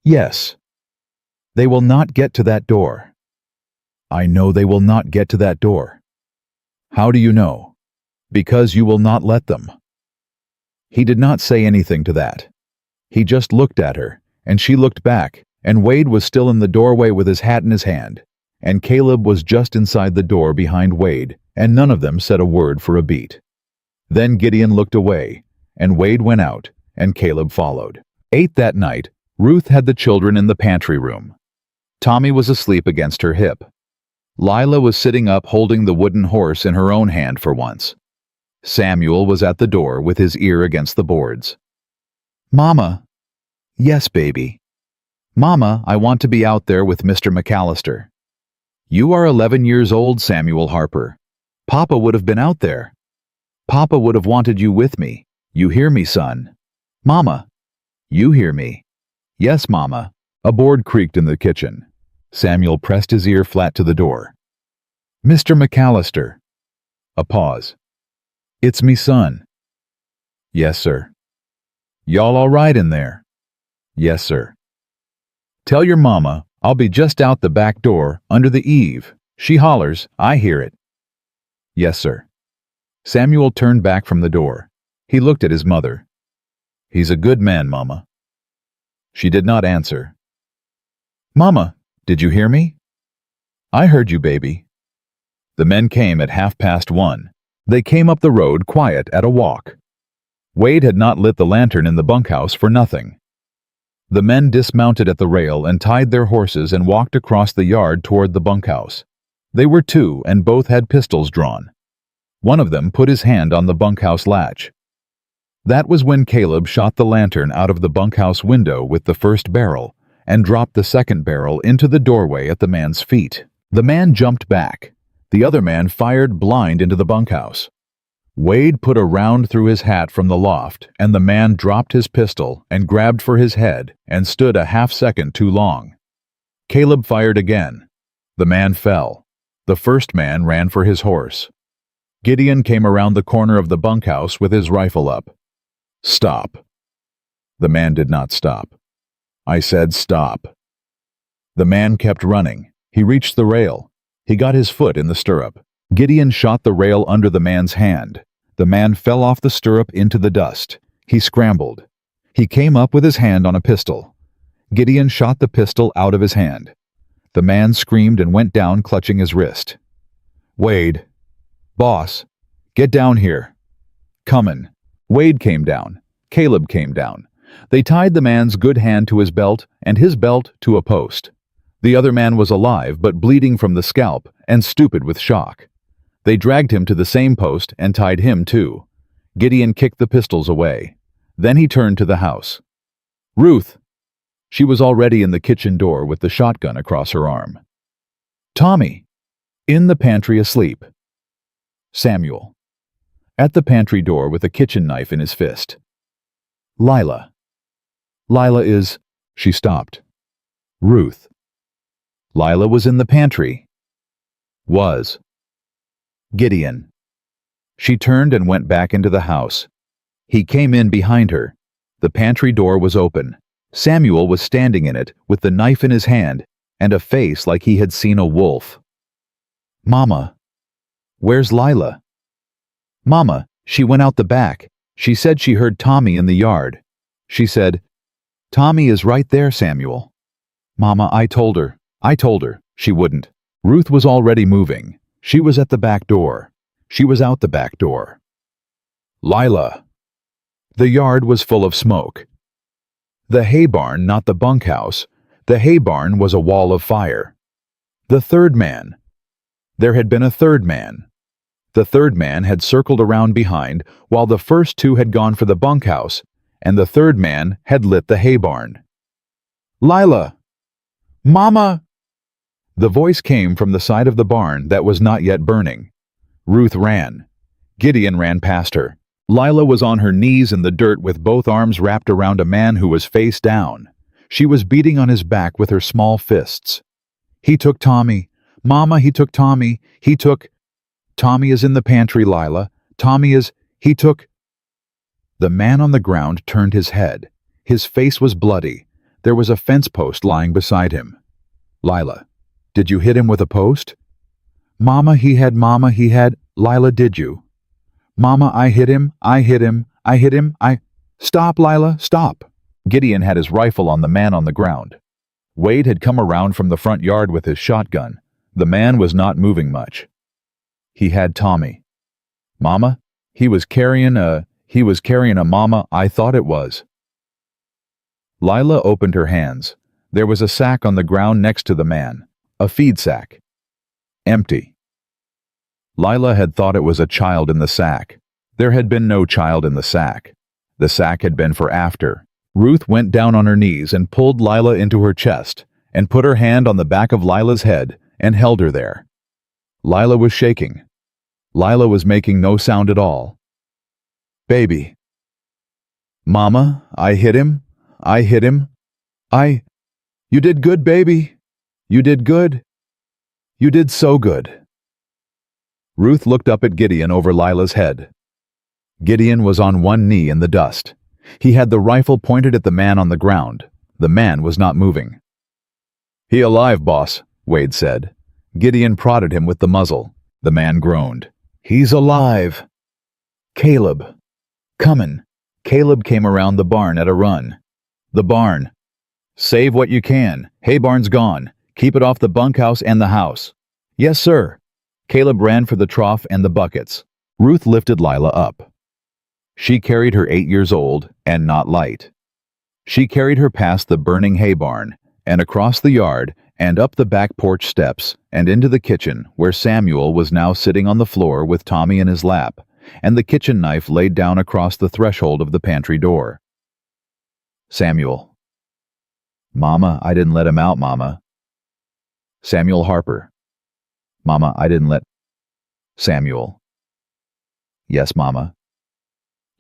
Yes. They will not get to that door. I know they will not get to that door. How do you know? Because you will not let them. He did not say anything to that. He just looked at her, and she looked back, and Wade was still in the doorway with his hat in his hand, and Caleb was just inside the door behind Wade, and none of them said a word for a beat. Then Gideon looked away, and Wade went out, and Caleb followed. 8 that night, Ruth had the children in the pantry room. Tommy was asleep against her hip. Lila was sitting up holding the wooden horse in her own hand for once. Samuel was at the door with his ear against the boards. Mama. Yes, baby. Mama, I want to be out there with Mr. McAllister. You are 11 years old, Samuel Harper. Papa would have been out there. Papa would have wanted you with me. You hear me, son? Mama. You hear me? Yes, Mama. A board creaked in the kitchen. Samuel pressed his ear flat to the door. Mr. McAllister. A pause. It's me, son. Yes, sir. Y'all all right in there? Yes, sir. Tell your mama I'll be just out the back door under the eave. She hollers, I hear it. Yes, sir. Samuel turned back from the door. He looked at his mother. He's a good man, Mama. She did not answer. Mama, did you hear me? I heard you, baby. The men came at 1:30. They came up the road quiet at a walk. Wade had not lit the lantern in the bunkhouse for nothing. The men dismounted at the rail and tied their horses and walked across the yard toward the bunkhouse. They were 2 and both had pistols drawn. One of them put his hand on the bunkhouse latch. That was when Caleb shot the lantern out of the bunkhouse window with the first barrel and dropped the second barrel into the doorway at the man's feet. The man jumped back. The other man fired blind into the bunkhouse. Wade put a round through his hat from the loft, and the man dropped his pistol and grabbed for his head and stood a half-second too long. Caleb fired again. The man fell. The first man ran for his horse. Gideon came around the corner of the bunkhouse with his rifle up. "Stop." The man did not stop. I said stop. The man kept running. He reached the rail. He got his foot in the stirrup. Gideon shot the rail under the man's hand. The man fell off the stirrup into the dust. He scrambled. He came up with his hand on a pistol. Gideon shot the pistol out of his hand. The man screamed and went down clutching his wrist. "Wade. Boss. Get down here." "Comin'." Wade came down. Caleb came down. They tied the man's good hand to his belt and his belt to a post. The other man was alive but bleeding from the scalp and stupid with shock. They dragged him to the same post and tied him too. Gideon kicked the pistols away. Then he turned to the house. "Ruth." She was already in the kitchen door with the shotgun across her arm. "Tommy." "In the pantry asleep." "Samuel." At the pantry door with a kitchen knife in his fist. "Lila." "Lila is—" She stopped. "Ruth." Lila was in the pantry. Was. Gideon. She turned and went back into the house. He came in behind her. The pantry door was open. Samuel was standing in it with the knife in his hand and a face like he had seen a wolf. "Mama." "Where's Lila?" "Mama, she went out the back. She said she heard Tommy in the yard. She said, 'Tommy is right there, Samuel.' Mama, I told her. She wouldn't." Ruth was already moving. She was at the back door. She was out the back door. "Lila." The yard was full of smoke. The hay barn, not the bunkhouse. The hay barn was a wall of fire. The third man. There had been a third man. The third man had circled around behind while the first two had gone for the bunkhouse, and the third man had lit the hay barn. "Lila!" "Mama!" The voice came from the side of the barn that was not yet burning. Ruth ran. Gideon ran past her. Lila was on her knees in the dirt with both arms wrapped around a man who was face down. She was beating on his back with her small fists. "He took Tommy. Mama, he took Tommy. He took—" "Tommy is in the pantry, Lila. Tommy is— He took—" The man on the ground turned his head. His face was bloody. There was a fence post lying beside him. "Lila, did you hit him with a post?" Mama, he had. Lila, did you?" "Mama, I hit him. Stop, Lila, stop." Gideon had his rifle on the man on the ground. Wade had come around from the front yard with his shotgun. The man was not moving much. "He had Tommy." "Mama, he was carrying a mama, I thought it was." Lila opened her hands. There was a sack on the ground next to the man. A feed sack. Empty. Lila had thought it was a child in the sack. There had been no child in the sack. The sack had been for after. Ruth went down on her knees and pulled Lila into her chest and put her hand on the back of Lila's head and held her there. Lila was shaking. Lila was making no sound at all. "Baby." "Mama, I hit him. You did good, baby. You did good. You did so good." Ruth looked up at Gideon over Lila's head. Gideon was on one knee in the dust. He had the rifle pointed at the man on the ground. The man was not moving. "He alive, boss," Wade said. Gideon prodded him with the muzzle. The man groaned. "He's alive." "Caleb." "Comin'." Caleb came around the barn at a run. "The barn." "Save what you can. Hay barn's gone. Keep it off the bunkhouse and the house." "Yes, sir." Caleb ran for the trough and the buckets. Ruth lifted Lila up. She carried her 8 years old and not light. She carried her past the burning hay barn and across the yard and up the back porch steps and into the kitchen where Samuel was now sitting on the floor with Tommy in his lap and the kitchen knife laid down across the threshold of the pantry door. Samuel. "Mama, I didn't let him out, Mama." Samuel Harper. "Mama, I didn't let—" Samuel. Yes, Mama.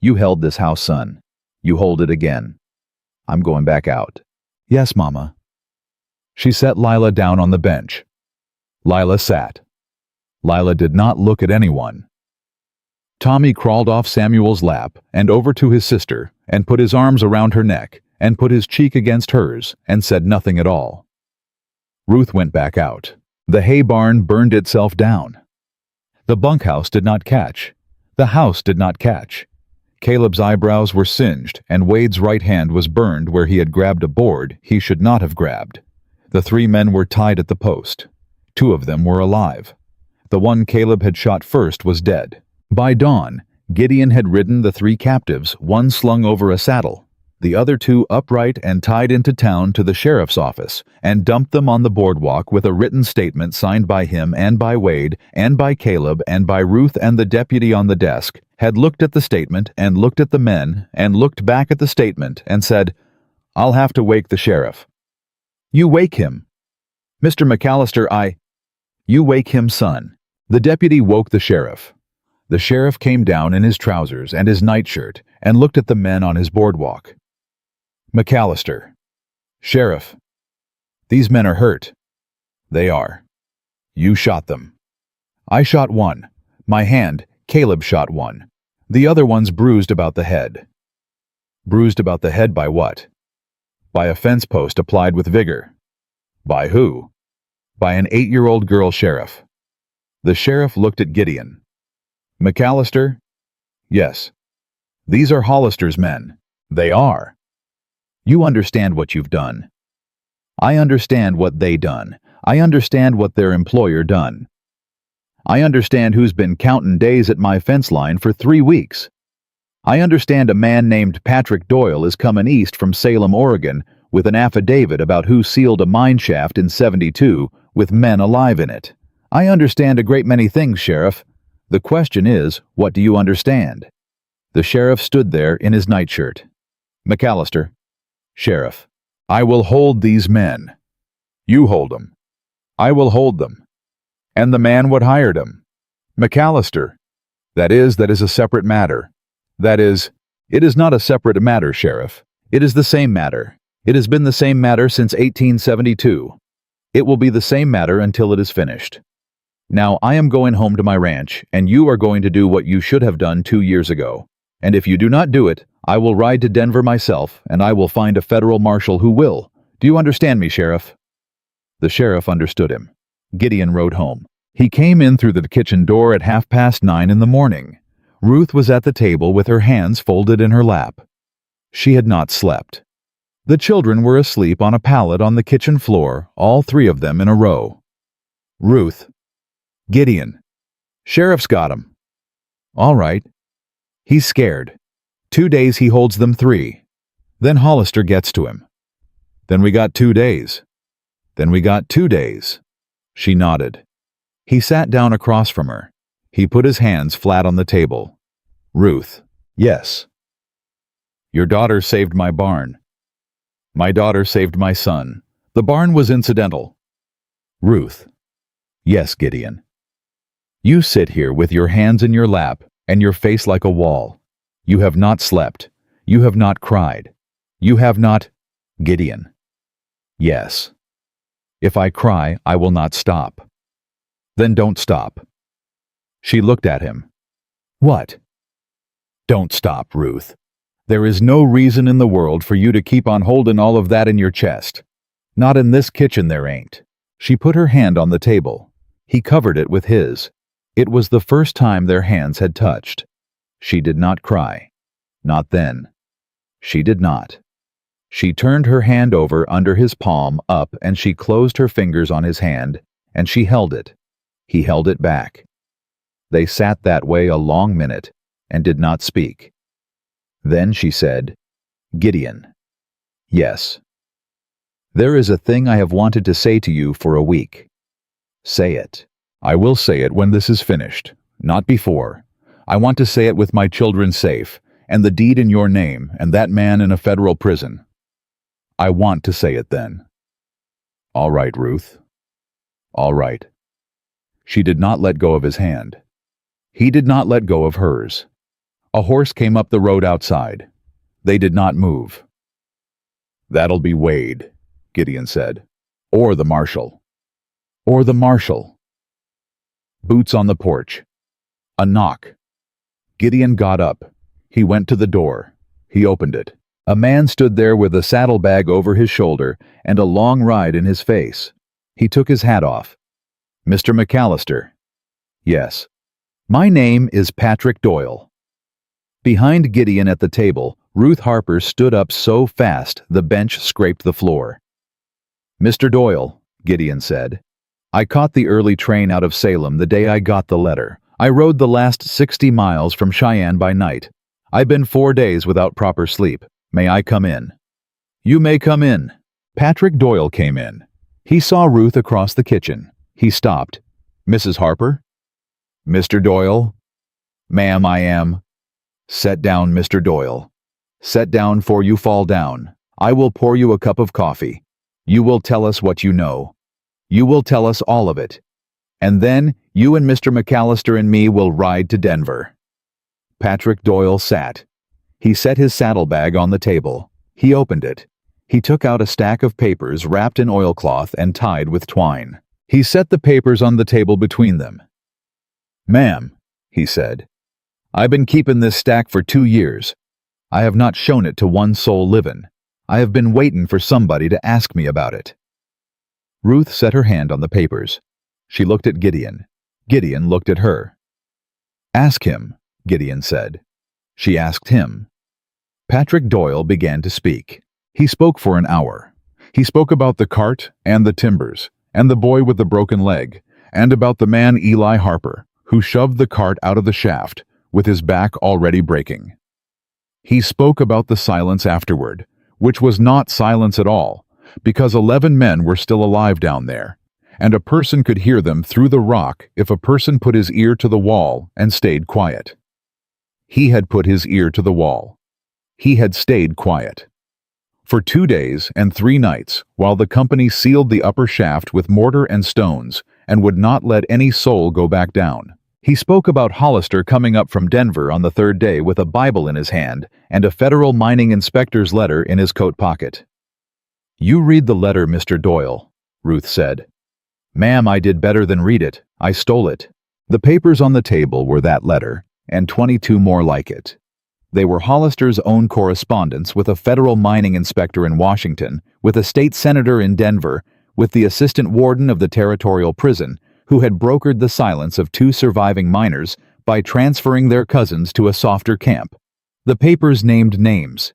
You held this house, son. You hold it again. I'm going back out. Yes, Mama. She set Lila down on the bench. Lila sat. Lila did not look at anyone. Tommy crawled off Samuel's lap and over to his sister and put his arms around her neck and put his cheek against hers and said nothing at all. Ruth went back out. The hay barn burned itself down. The bunkhouse did not catch. The house did not catch. Caleb's eyebrows were singed and Wade's right hand was burned where he had grabbed a board he should not have grabbed. The 3 men were tied at the post. 2 of them were alive. The one Caleb had shot first was dead. By dawn, Gideon had ridden the 3 captives, one slung over a saddle, the other 2 upright and tied into town to the sheriff's office, and dumped them on the boardwalk with a written statement signed by him and by Wade and by Caleb and by Ruth, and the deputy on the desk had looked at the statement and looked at the men and looked back at the statement and said, "I'll have to wake the sheriff." "You wake him. Mr. McAllister, You wake him, son." The deputy woke the sheriff. The sheriff came down in his trousers and his nightshirt and looked at the men on his boardwalk. "McAllister." "Sheriff, these men are hurt." "They are. You shot them." "I shot one. My hand, Caleb shot one. The other one's bruised about the head." "Bruised about the head by what?" "By a fence post applied with vigor." "By who?" "By an 8-year-old girl, Sheriff." The sheriff looked at Gideon. "McAllister?" "Yes." "These are Hollister's men." "They are." "You understand what you've done." "I understand what they done. I understand what their employer done. I understand who's been counting days at my fence line for 3 weeks. I understand a man named Patrick Doyle is coming east from Salem, Oregon, with an affidavit about who sealed a mine shaft in '72 with men alive in it. I understand a great many things, Sheriff. The question is, what do you understand?" The sheriff stood there in his nightshirt. "McAllister." "Sheriff, I will hold these men." "You hold them." "I will hold them." "And the man what hired them?" "McAllister." That is a separate matter." "That is, it is not a separate matter, Sheriff. It is the same matter. It has been the same matter since 1872. It will be the same matter until it is finished. Now I am going home to my ranch, and you are going to do what you should have done 2 years ago. And if you do not do it, I will ride to Denver myself, and I will find a federal marshal who will. Do you understand me, Sheriff?" The sheriff understood him. Gideon rode home. He came in through the kitchen door at 9:30 in the morning. Ruth was at the table with her hands folded in her lap. She had not slept. The children were asleep on a pallet on the kitchen floor, all 3 of them in a row. "Ruth." "Gideon." "Sheriff's got him." "All right." "He's scared. 2 days he holds them 3. Then Hollister gets to him." "Then we got 2 days." "Then we got 2 days." She nodded. He sat down across from her. He put his hands flat on the table. "Ruth." "Yes." "Your daughter saved my barn." "My daughter saved my son. The barn was incidental." "Ruth." "Yes, Gideon." "You sit here with your hands in your lap and your face like a wall. You have not slept. You have not cried. You have not—" "Gideon." "Yes." "If I cry, I will not stop." "Then don't stop." She looked at him. "What?" "Don't stop, Ruth. There is no reason in the world for you to keep on holding all of that in your chest. Not in this kitchen there ain't." She put her hand on the table. He covered it with his. It was the first time their hands had touched. She did not cry. Not then. She did not. She turned her hand over under his palm up, and she closed her fingers on his hand, and she held it. He held it back. They sat that way a long minute and did not speak. Then she said, "Gideon." "Yes." "There is a thing I have wanted to say to you for a week." "Say it." "I will say it when this is finished, not before. I want to say it with my children safe, and the deed in your name, and that man in a federal prison. I want to say it then." "All right, Ruth." "All right." She did not let go of his hand. He did not let go of hers. A horse came up the road outside. They did not move. "That'll be Wade," Gideon said. "Or the marshal." "Or the marshal." Boots on the porch. A knock. Gideon got up. He went to the door. He opened it. A man stood there with a saddlebag over his shoulder and a long ride in his face. He took his hat off. "Mr. McAllister." "Yes." "My name is Patrick Doyle." Behind Gideon at the table, Ruth Harper stood up so fast the bench scraped the floor. "Mr. Doyle," Gideon said, "I caught the early train out of Salem the day I got the letter. I rode the last 60 miles from Cheyenne by night. I've been 4 days without proper sleep. May I come in?" "You may come in." Patrick Doyle came in. He saw Ruth across the kitchen. He stopped. "Mrs. Harper?" "Mr. Doyle?" "Ma'am, I am." "Set down, Mr. Doyle. Set down, for you fall down. I will pour you a cup of coffee. You will tell us what you know. You will tell us all of it. And then you and Mr. McAllister and me will ride to Denver." Patrick Doyle sat. He set his saddlebag on the table. He opened it. He took out a stack of papers wrapped in oilcloth and tied with twine. He set the papers on the table between them. "Ma'am," he said, "I've been keeping this stack for 2 years. I have not shown it to one soul livin'. I have been waitin' for somebody to ask me about it." Ruth set her hand on the papers. She looked at Gideon. Gideon looked at her. "Ask him," Gideon said. She asked him. Patrick Doyle began to speak. He spoke for an hour. He spoke about the cart and the timbers, and the boy with the broken leg, and about the man Eli Harper, who shoved the cart out of the shaft, with his back already breaking. He spoke about the silence afterward, which was not silence at all, because 11 men were still alive down there, and a person could hear them through the rock if a person put his ear to the wall and stayed quiet. He had put his ear to the wall. He had stayed quiet. For 2 days and 3 nights, while the company sealed the upper shaft with mortar and stones and would not let any soul go back down. He spoke about Hollister coming up from Denver on the 3rd day with a Bible in his hand and a federal mining inspector's letter in his coat pocket. "You read the letter, Mr. Doyle," Ruth said. "Ma'am, I did better than read it. I stole it." The papers on the table were that letter, and 22 more like it. They were Hollister's own correspondence with a federal mining inspector in Washington, with a state senator in Denver, with the assistant warden of the territorial prison, who had brokered the silence of 2 surviving miners by transferring their cousins to a softer camp. The papers named names.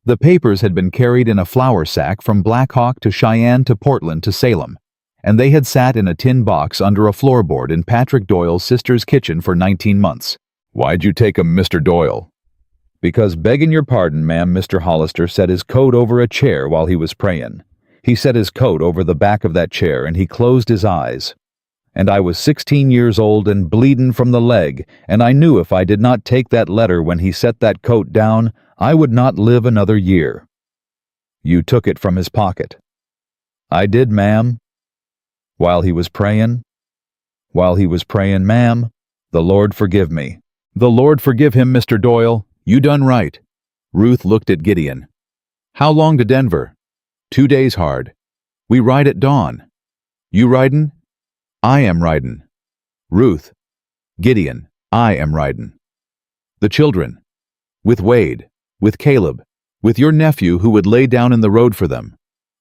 The papers had been carried in a flour sack from Black Hawk to Cheyenne to Portland to Salem, and they had sat in a tin box under a floorboard in Patrick Doyle's sister's kitchen for 19 months. "Why'd you take 'em, Mr. Doyle?" "Because, beggin' your pardon, ma'am, Mr. Hollister set his coat over a chair while he was prayin'. He set his coat over the back of that chair and he closed his eyes. And I was 16 years old and bleedin' from the leg, and I knew if I did not take that letter when he set that coat down, I would not live another year." "You took it from his pocket." "I did, ma'am." "While he was prayin'?" "While he was prayin', ma'am. The Lord forgive me." "The Lord forgive him, Mr. Doyle. You done right." Ruth looked at Gideon. "How long to Denver?" 2 days hard. We ride at dawn." "You ridin'?" "I am ridin'." "Ruth." "Gideon, I am ridin'." "The children?" "With Wade, with Caleb, with your nephew who would lay down in the road for them,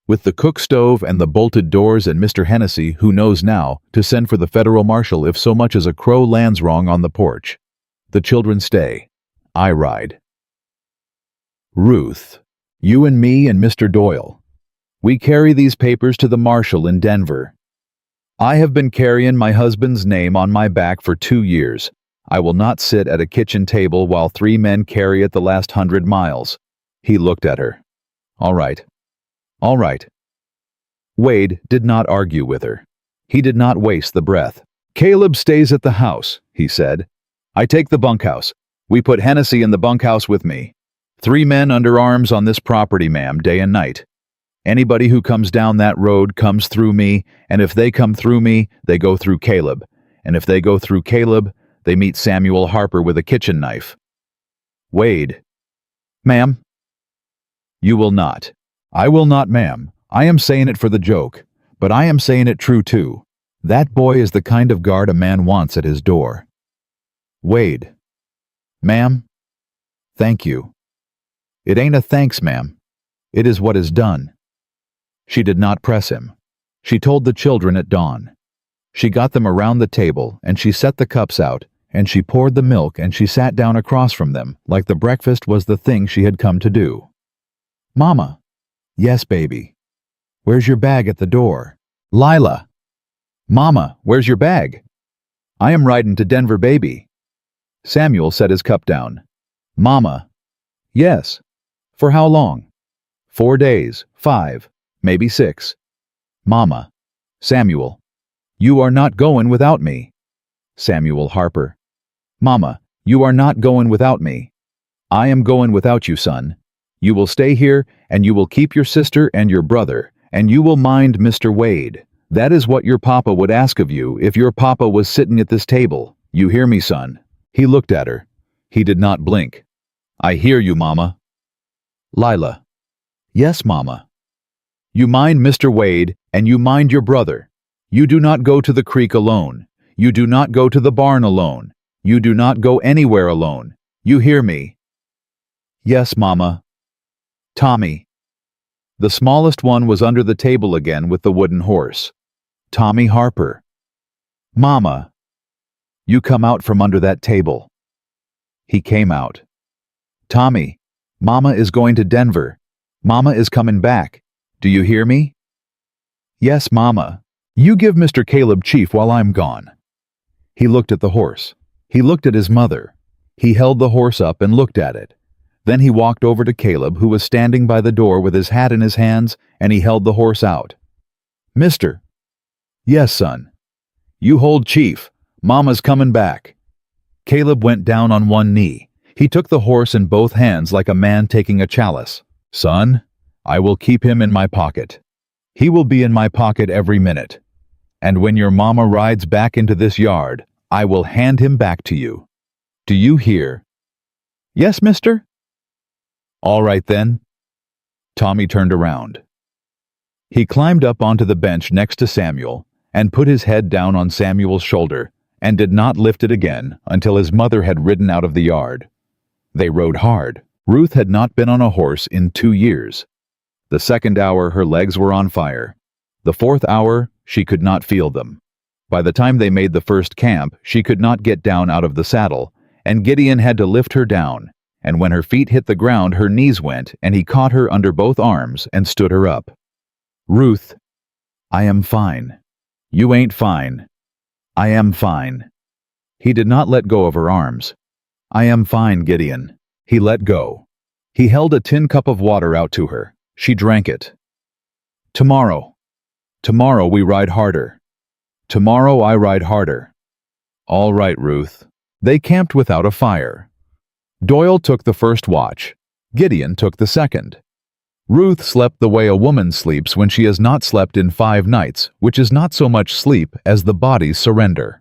with the cook stove and the bolted doors and Mr. Hennessy, who knows now, to send for the federal marshal if so much as a crow lands wrong on the porch. The children stay. I ride." "Ruth, you and me and Mr. Doyle. We carry these papers to the marshal in Denver. I have been carrying my husband's name on my back for 2 years. I will not sit at a kitchen table while 3 men carry it the last 100 miles. He looked at her. "All right. All right." Wade did not argue with her. He did not waste the breath. "Caleb stays at the house," he said. "I take the bunkhouse. We put Hennessy in the bunkhouse with me. 3 men under arms on this property, ma'am, day and night. Anybody who comes down that road comes through me, and if they come through me, they go through Caleb. And if they go through Caleb, They meet Samuel Harper with a kitchen knife. Wade. Ma'am? You will not. I will not, ma'am. I am saying it for the joke, but I am saying it true too. That boy is the kind of guard a man wants at his door. Wade. Ma'am? Thank you. It ain't a thanks, ma'am. It is what is done. She did not press him. She told the children at dawn. She got them around the table, and she set the cups out, and she poured the milk, and she sat down across from them, like the breakfast was the thing she had come to do. Mama. Yes, baby. Where's your bag at the door? Lila. Mama, where's your bag? I am riding to Denver, baby. Samuel set his cup down. Mama. Yes. For how long? 4 days, 5, maybe 6. Mama. Samuel. You are not going without me. Samuel Harper. Mama, you are not going without me. I am going without you, son. You will stay here, and you will keep your sister and your brother, and you will mind Mr. Wade. That is what your papa would ask of you if your papa was sitting at this table. You hear me, son? He looked at her. He did not blink. I hear you, Mama. Lila. Yes, Mama. You mind Mr. Wade, and you mind your brother. You do not go to the creek alone. You do not go to the barn alone. You do not go anywhere alone. You hear me? Yes, Mama. Tommy. The smallest one was under the table again with the wooden horse. Tommy Harper. Mama. You come out from under that table. He came out. Tommy, Mama is going to Denver. Mama is coming back. Do you hear me? Yes, Mama. You give Mr. Caleb chief while I'm gone. He looked at the horse. He looked at his mother. He held the horse up and looked at it. Then he walked over to Caleb, who was standing by the door with his hat in his hands, and he held the horse out. Mister. Yes, son. You hold chief. Mama's coming back. Caleb went down on one knee. He took the horse in both hands like a man taking a chalice. Son, I will keep him in my pocket. He will be in my pocket every minute. And when your mama rides back into this yard, I will hand him back to you. Do you hear? Yes, mister? All right then. Tommy turned around. He climbed up onto the bench next to Samuel and put his head down on Samuel's shoulder and did not lift it again until his mother had ridden out of the yard. They rode hard. Ruth had not been on a horse in 2 years. The second hour her legs were on fire. The fourth hour she could not feel them. By the time they made the first camp, she could not get down out of the saddle, and Gideon had to lift her down, and when her feet hit the ground her knees went, and he caught her under both arms and stood her up. Ruth, I am fine. You ain't fine. I am fine. He did not let go of her arms. I am fine, Gideon. He let go. He held a tin cup of water out to her. She drank it. Tomorrow. Tomorrow we ride harder. Tomorrow I ride harder. All right, Ruth. They camped without a fire. Doyle took the first watch. Gideon took the second. Ruth slept the way a woman sleeps when she has not slept in 5 nights, which is not so much sleep as the body's surrender.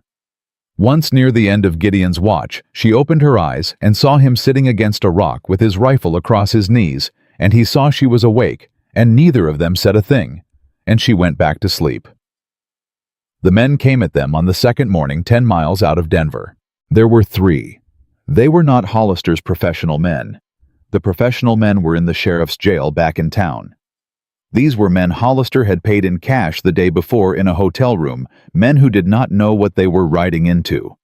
Once near the end of Gideon's watch, she opened her eyes and saw him sitting against a rock with his rifle across his knees, and he saw she was awake, and neither of them said a thing, and she went back to sleep. The men came at them on the second morning 10 miles out of Denver. There were 3. They were not Hollister's professional men. The professional men were in the sheriff's jail back in town. These were men Hollister had paid in cash the day before in a hotel room, men who did not know what they were riding into.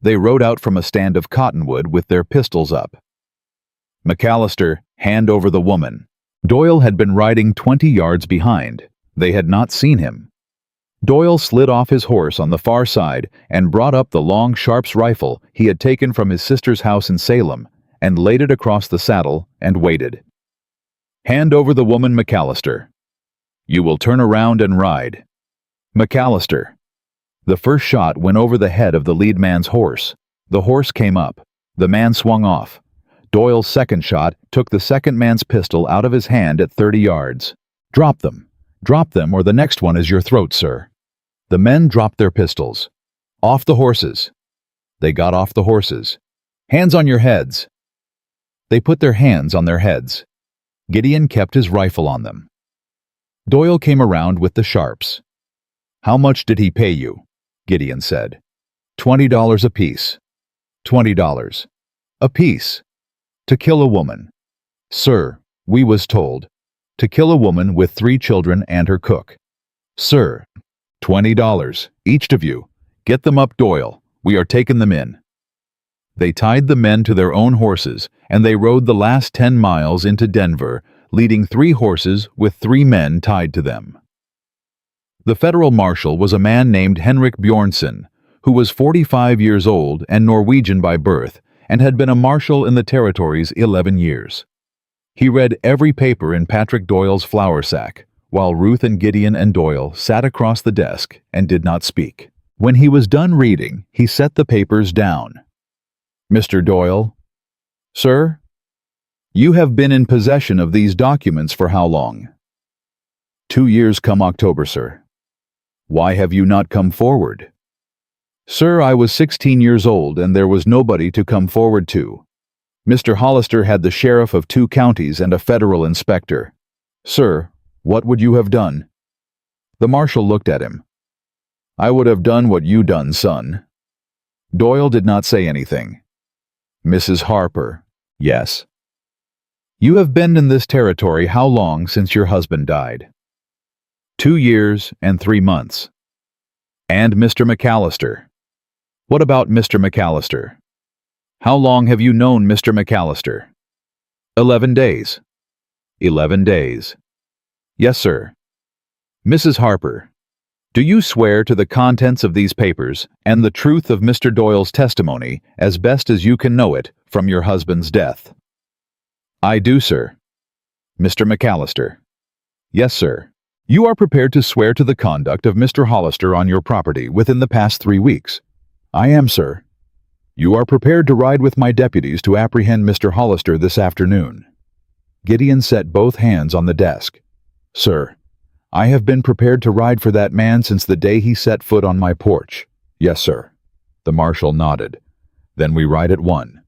They rode out from a stand of cottonwood with their pistols up. McAllister, hand over the woman. Doyle had been riding 20 yards behind. They had not seen him. Doyle slid off his horse on the far side and brought up the long Sharps rifle he had taken from his sister's house in Salem and laid it across the saddle and waited. Hand over the woman, McAllister. You will turn around and ride. McAllister. The first shot went over the head of the lead man's horse. The horse came up. The man swung off. Doyle's second shot took the second man's pistol out of his hand at 30 yards. Drop them. Drop them or the next one is your throat, sir. The men dropped their pistols. Off the horses. They got off the horses. "Hands on your heads!" They put their hands on their heads. Gideon kept his rifle on them. Doyle came around with the sharps. "How much did he pay you?" Gideon said. $20 apiece. $20. Apiece. To kill a woman. Sir, we was told. To kill a woman with 3 children and her cook. Sir, $20, each of you. Get them up, Doyle. We are taking them in. They tied the men to their own horses, and they rode the last 10 miles into Denver, leading 3 horses with 3 men tied to them. The federal marshal was a man named Henrik Bjornsson, who was 45 years old and Norwegian by birth, and had been a marshal in the territories 11 years. He read every paper in Patrick Doyle's flour sack, while Ruth and Gideon and Doyle sat across the desk and did not speak. When he was done reading, he set the papers down. "Mr. Doyle?" "Sir?" "You have been in possession of these documents for how long?" 2 years come October, sir." "Why have you not come forward?" "Sir, I was 16 years old and there was nobody to come forward to. Mr. Hollister had the sheriff of 2 counties and a federal inspector. Sir, what would you have done?" The marshal looked at him. "I would have done what you done, son." Doyle did not say anything. "Mrs. Harper." "Yes." "You have been in this territory how long since your husband died?" 2 years and 3 months. "And Mr. McAllister?" "What about Mr. McAllister?" "How long have you known Mr. McAllister?" 11 days. 11 days. "Yes, sir." "Mrs. Harper, do you swear to the contents of these papers and the truth of Mr. Doyle's testimony as best as you can know it from your husband's death?" "I do, sir." "Mr. McAllister?" "Yes, sir." "You are prepared to swear to the conduct of Mr. Hollister on your property within the past 3 weeks?" "I am, sir." "You are prepared to ride with my deputies to apprehend Mr. Hollister this afternoon?" Gideon set both hands on the desk. "Sir, I have been prepared to ride for that man since the day he set foot on my porch." "Yes, sir." The marshal nodded. "Then we ride at 1.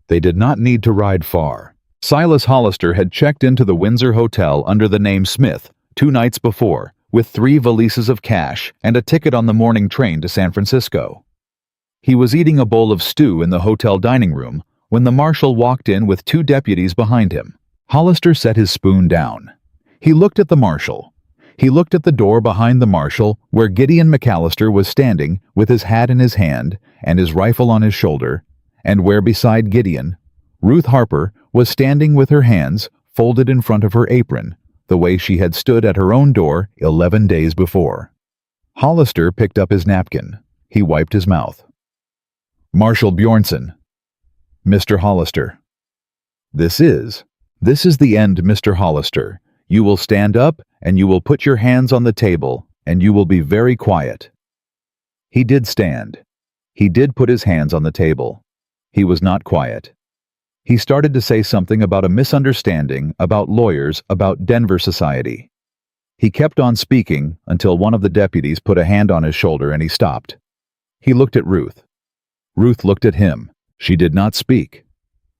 They did not need to ride far. Silas Hollister had checked into the Windsor Hotel under the name Smith 2 nights before, with 3 valises of cash and a ticket on the morning train to San Francisco. He was eating a bowl of stew in the hotel dining room when the marshal walked in with 2 deputies behind him. Hollister set his spoon down. He looked at the marshal. He looked at the door behind the marshal where Gideon McAllister was standing with his hat in his hand and his rifle on his shoulder, and where beside Gideon, Ruth Harper was standing with her hands folded in front of her apron, the way she had stood at her own door 11 days before. Hollister picked up his napkin. He wiped his mouth. "Marshal Bjornsson." "Mr. Hollister." This is the end, Mr. Hollister. You will stand up and you will put your hands on the table and you will be very quiet." He did stand. He did put his hands on the table. He was not quiet. He started to say something about a misunderstanding, about lawyers, about Denver society. He kept on speaking until one of the deputies put a hand on his shoulder and he stopped. He looked at Ruth. Ruth looked at him. She did not speak.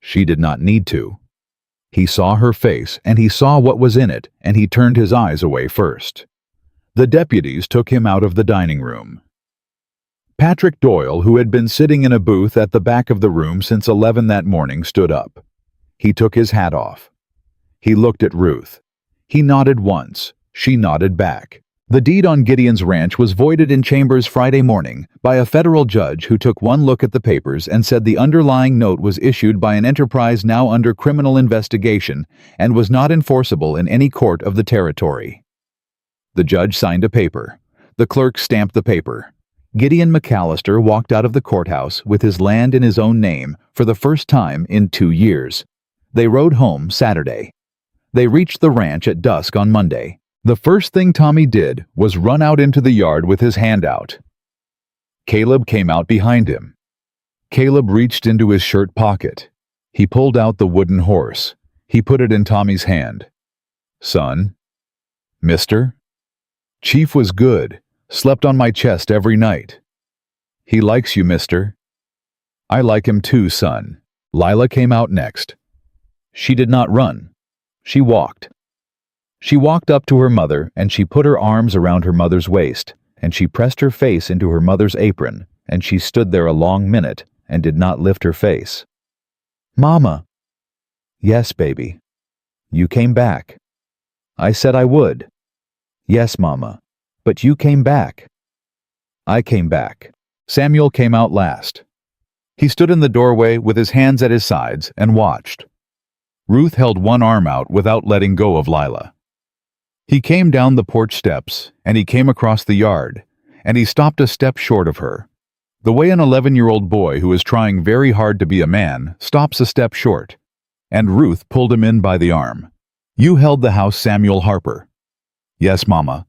She did not need to. He saw her face and he saw what was in it, and he turned his eyes away first. The deputies took him out of the dining room. Patrick Doyle, who had been sitting in a booth at the back of the room since 11 that morning, stood up. He took his hat off. He looked at Ruth. He nodded once. She nodded back. The deed on Gideon's ranch was voided in chambers Friday morning by a federal judge who took one look at the papers and said the underlying note was issued by an enterprise now under criminal investigation and was not enforceable in any court of the territory. The judge signed a paper. The clerk stamped the paper. Gideon McAllister walked out of the courthouse with his land in his own name for the first time in 2 years. They rode home Saturday. They reached the ranch at dusk on Monday. The first thing Tommy did was run out into the yard with his hand out. Caleb came out behind him. Caleb reached into his shirt pocket. He pulled out the wooden horse. He put it in Tommy's hand. "Son?" "Mister?" "Chief was good. Slept on my chest every night." "He likes you, mister." I like him too, son. Lila came out next. She did not run. She walked. She walked up to her mother, and she put her arms around her mother's waist, and she pressed her face into her mother's apron, and she stood there a long minute and did not lift her face. Mama. Yes, baby. You came back. I said I would. Yes, Mama. But you came back. I came back. Samuel came out last. He stood in the doorway with his hands at his sides and watched. Ruth held one arm out without letting go of Lila. He came down the porch steps, and he came across the yard, and he stopped a step short of her. The way an 11-year-old boy who is trying very hard to be a man stops a step short, and Ruth pulled him in by the arm. You held the house, Samuel Harper. Yes, Mama.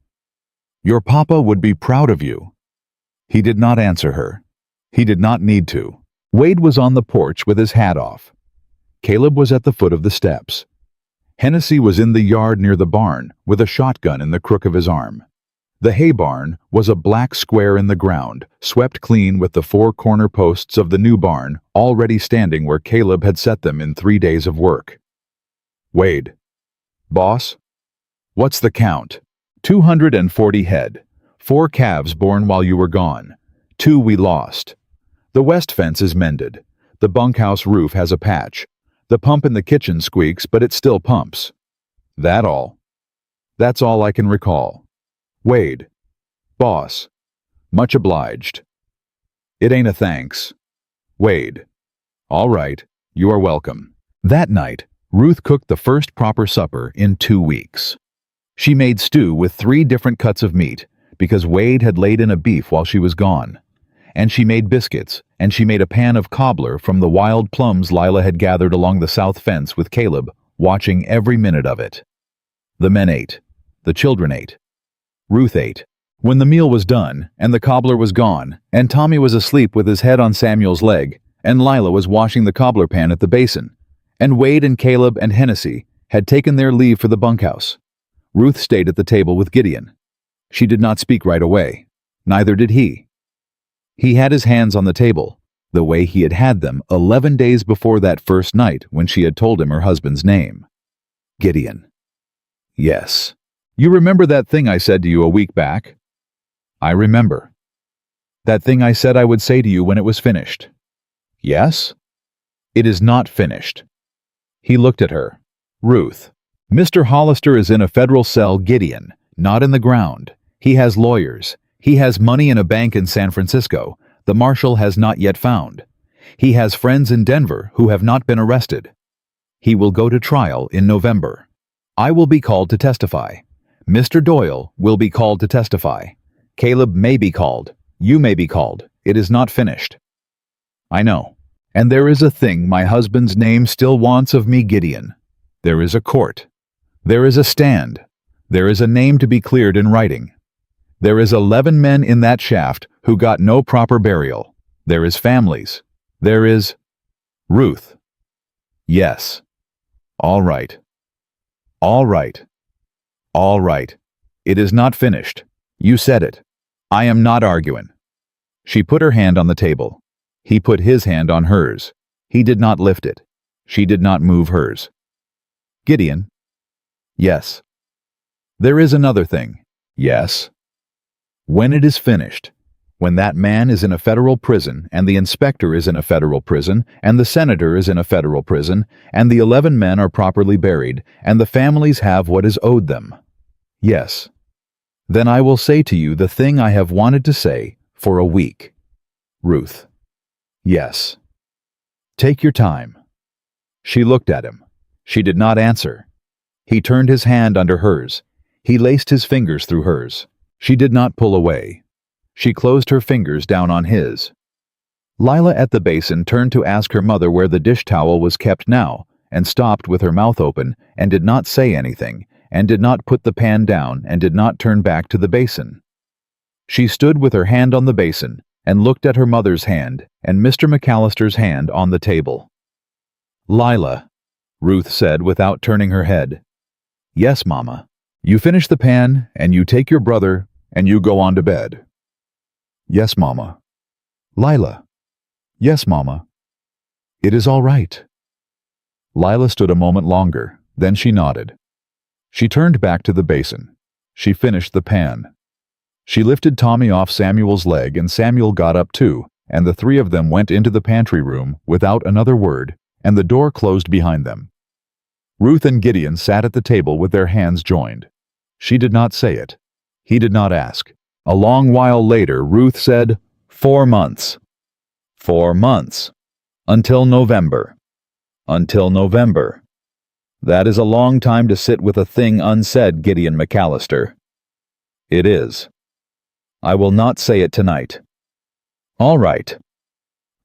Your papa would be proud of you. He did not answer her. He did not need to. Wade was on the porch with his hat off. Caleb was at the foot of the steps. Hennessy was in the yard near the barn with a shotgun in the crook of his arm. The hay barn was a black square in the ground, swept clean with the 4 corner posts of the new barn already standing where Caleb had set them in 3 days of work. Wade. Boss? What's the count? 240 head. 4 calves born while you were gone. 2 we lost. The west fence is mended. The bunkhouse roof has a patch. The pump in the kitchen squeaks, but it still pumps. That all? That's all I can recall. Wade. Boss. Much obliged. It ain't a thanks. Wade. All right, you are welcome. That night, Ruth cooked the first proper supper in 2 weeks. She made stew with 3 different cuts of meat, because Wade had laid in a beef while she was gone. And she made biscuits, and she made a pan of cobbler from the wild plums Lila had gathered along the south fence with Caleb, watching every minute of it. The men ate. The children ate. Ruth ate. When the meal was done, and the cobbler was gone, and Tommy was asleep with his head on Samuel's leg, and Lila was washing the cobbler pan at the basin, and Wade and Caleb and Hennessy had taken their leave for the bunkhouse, Ruth stayed at the table with Gideon. She did not speak right away. Neither did he. He had his hands on the table, the way he had had them 11 days before that first night when she had told him her husband's name. Gideon. Yes. You remember that thing I said to you a week back? I remember. That thing I said I would say to you when it was finished. Yes? It is not finished. He looked at her. Ruth. Mr. Hollister is in a federal cell, Gideon, not in the ground. He has lawyers. He has money in a bank in San Francisco. The marshal has not yet found. He has friends in Denver who have not been arrested. He will go to trial in November. I will be called to testify. Mr. Doyle will be called to testify. Caleb may be called. You may be called. It is not finished. I know. And there is a thing my husband's name still wants of me, Gideon. There is a court. There is a stand. There is a name to be cleared in writing. There is 11 men in that shaft who got no proper burial. There is families. There is... Ruth. Yes. All right. All right. All right. It is not finished. You said it. I am not arguing. She put her hand on the table. He put his hand on hers. He did not lift it. She did not move hers. Gideon. Yes. There is another thing. Yes. When it is finished, when that man is in a federal prison, and the inspector is in a federal prison, and the senator is in a federal prison, and the 11 men are properly buried, and the families have what is owed them. Yes. Then I will say to you the thing I have wanted to say for a week. Ruth. Yes. Take your time. She looked at him. She did not answer. He turned his hand under hers. He laced his fingers through hers. She did not pull away. She closed her fingers down on his. Lila at the basin turned to ask her mother where the dish towel was kept now, and stopped with her mouth open, and did not say anything, and did not put the pan down, and did not turn back to the basin. She stood with her hand on the basin, and looked at her mother's hand, and Mr. McAllister's hand on the table. Lila, Ruth said without turning her head. Yes, Mama. You finish the pan, and you take your brother, and you go on to bed. Yes, Mama. Lila. Yes, Mama. It is all right. Lila stood a moment longer, then she nodded. She turned back to the basin. She finished the pan. She lifted Tommy off Samuel's leg and Samuel got up too, and the three of them went into the pantry room without another word, and the door closed behind them. Ruth and Gideon sat at the table with their hands joined. She did not say it. He did not ask. A long while later, Ruth said, 4 months. 4 months. Until November. Until November. That is a long time to sit with a thing unsaid, Gideon McAllister. It is. I will not say it tonight. All right.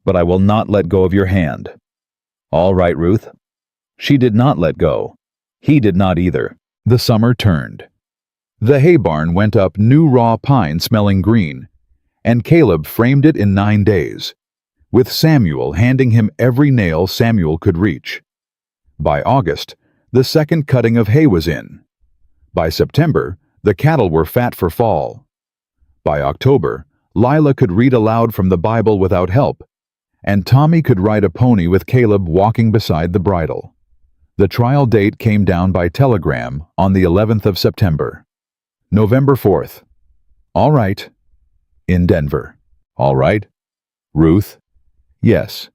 But I will not let go of your hand. All right, Ruth. She did not let go. He did not either. The summer turned. The hay barn went up new raw pine smelling green, and Caleb framed it in 9 days, with Samuel handing him every nail Samuel could reach. By August, the second cutting of hay was in. By September, the cattle were fat for fall. By October, Lila could read aloud from the Bible without help, and Tommy could ride a pony with Caleb walking beside the bridle. The trial date came down by telegram on the 11th of September. November 4th. All right. In Denver. All right. Ruth? Yes.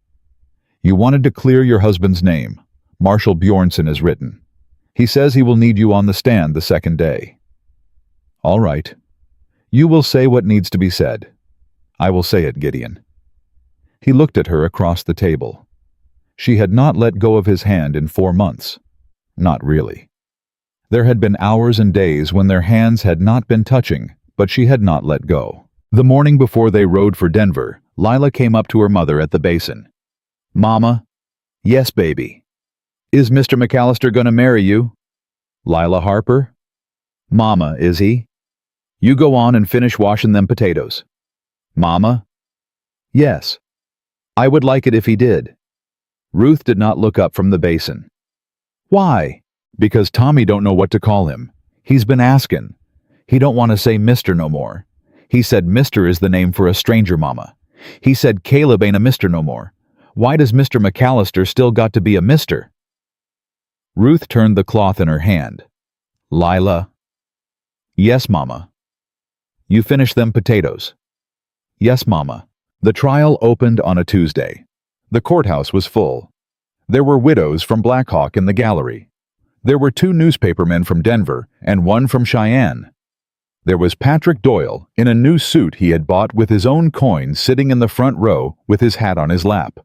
You wanted to clear your husband's name. Marshal Bjornson is written. He says he will need you on the stand the second day. All right. You will say what needs to be said. I will say it, Gideon. He looked at her across the table. She had not let go of his hand in 4 months. Not really. There had been hours and days when their hands had not been touching, but she had not let go. The morning before they rode for Denver, Lila came up to her mother at the basin. Mama? Yes, baby. Is Mr. McAllister going to marry you? Lila Harper? Mama, is he? You go on and finish washing them potatoes. Mama? Yes. I would like it if he did. Ruth did not look up from the basin. Why? Because Tommy don't know what to call him. He's been asking. He don't want to say Mr. no more. He said Mr. is the name for a stranger, Mama. He said Caleb ain't a Mr. no more. Why does Mr. McAllister still got to be a Mr.? Ruth turned the cloth in her hand. Lila. Yes, Mama. You finished them potatoes. Yes, Mama. The trial opened on a Tuesday. The courthouse was full. There were widows from Black Hawk in the gallery. There were 2 newspapermen from Denver and 1 from Cheyenne. There was Patrick Doyle in a new suit he had bought with his own coin sitting in the front row with his hat on his lap.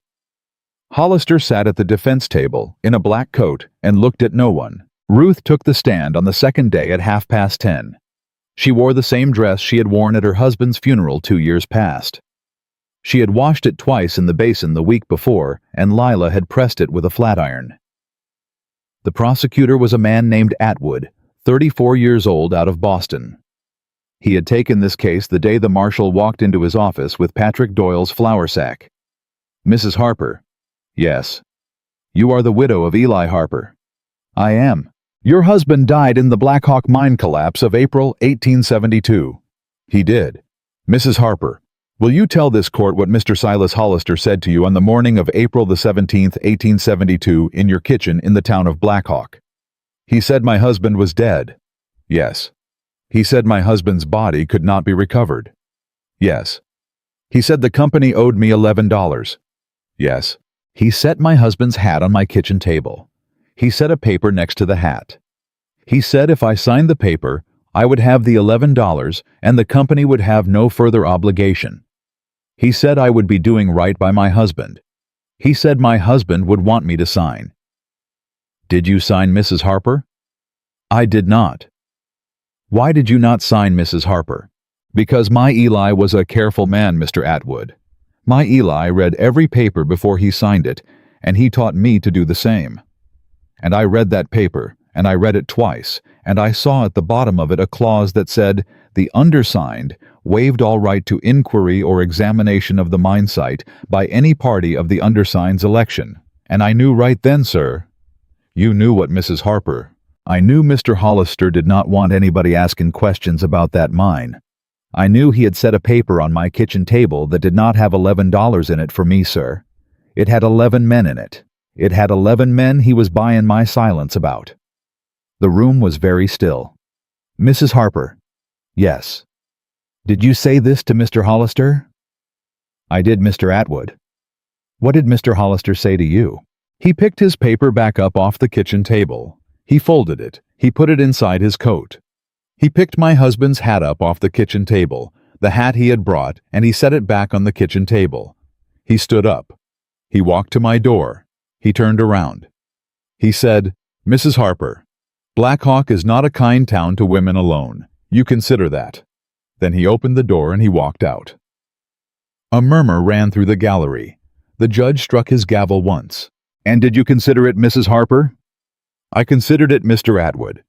Hollister sat at the defense table in a black coat and looked at no one. Ruth took the stand on the second day at 10:30. She wore the same dress she had worn at her husband's funeral 2 years past. She had washed it twice in the basin the week before, and Lila had pressed it with a flat iron. The prosecutor was a man named Atwood, 34 years old, out of Boston. He had taken this case the day the marshal walked into his office with Patrick Doyle's flour sack. Mrs. Harper. Yes. You are the widow of Eli Harper. I am. Your husband died in the Black Hawk mine collapse of April 1872. He did. Mrs. Harper, will you tell this court what Mr. Silas Hollister said to you on the morning of April the 17th, 1872, in your kitchen in the town of Black Hawk? He said my husband was dead. Yes. He said my husband's body could not be recovered. Yes. He said the company owed me $11. Yes. He set my husband's hat on my kitchen table. He set a paper next to the hat. He said if I signed the paper, I would have the $11 and the company would have no further obligation. He said I would be doing right by my husband. He said my husband would want me to sign. Did you sign, Mrs. Harper? I did not. Why did you not sign, Mrs. Harper? Because my Eli was a careful man, Mr. Atwood. My Eli read every paper before he signed it, and he taught me to do the same. And I read that paper, and I read it twice, and I saw at the bottom of it a clause that said, the undersigned waived all right to inquiry or examination of the mine site by any party of the undersigned's election. And I knew right then, sir. You knew what, Mrs. Harper? I knew Mr. Hollister did not want anybody asking questions about that mine. I knew he had set a paper on my kitchen table that did not have $11 in it for me, sir. It had 11 men in it. It had 11 men he was buying my silence about. The room was very still. Mrs. Harper. Yes. Did you say this to Mr. Hollister? I did, Mr. Atwood. What did Mr. Hollister say to you? He picked his paper back up off the kitchen table. He folded it. He put it inside his coat. He picked my husband's hat up off the kitchen table, the hat he had brought, and he set it back on the kitchen table. He stood up. He walked to my door. He turned around. He said, Mrs. Harper, Black Hawk is not a kind town to women alone. You consider that. Then he opened the door and he walked out. A murmur ran through the gallery. The judge struck his gavel once. And did you consider it, Mrs. Harper? I considered it, Mr. Atwood.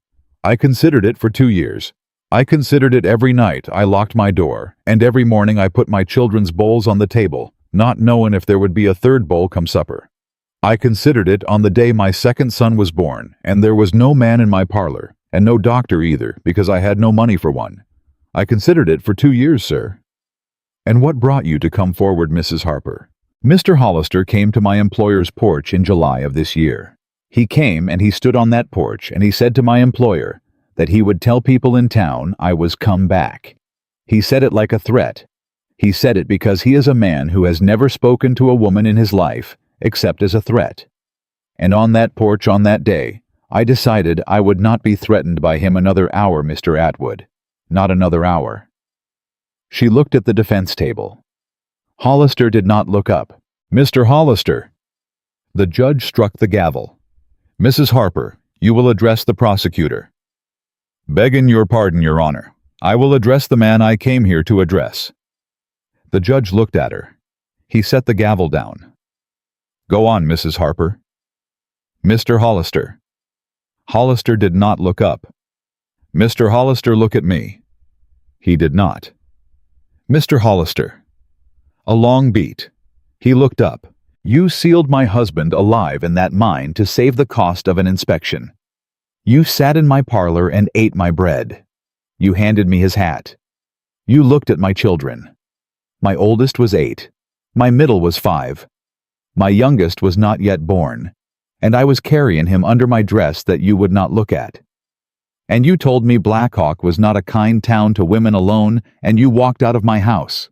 I considered it for 2 years. I considered it every night I locked my door, and every morning I put my children's bowls on the table, not knowing if there would be a third bowl come supper. I considered it on the day my second son was born, and there was no man in my parlor, and no doctor either, because I had no money for one. I considered it for 2 years, sir. And what brought you to come forward, Mrs. Harper? Mr. Hollister came to my employer's porch in July of this year. He came and he stood on that porch and he said to my employer that he would tell people in town I was come back. He said it like a threat. He said it because he is a man who has never spoken to a woman in his life except as a threat. And on that porch on that day, I decided I would not be threatened by him another hour, Mr. Atwood. Not another hour. She looked at the defense table. Hollister did not look up. Mr. Hollister. The judge struck the gavel. Mrs. Harper, you will address the prosecutor. Begging your pardon, Your Honor. I will address the man I came here to address. The judge looked at her. He set the gavel down. Go on, Mrs. Harper. Mr. Hollister. Hollister did not look up. Mr. Hollister, look at me. He did not. Mr. Hollister. A long beat. He looked up. You sealed my husband alive in that mine to save the cost of an inspection. You sat in my parlor and ate my bread. You handed me his hat. You looked at my children. My oldest was 8. My middle was 5. My youngest was not yet born, and I was carrying him under my dress that you would not look at. And you told me Black Hawk was not a kind town to women alone, and you walked out of my house.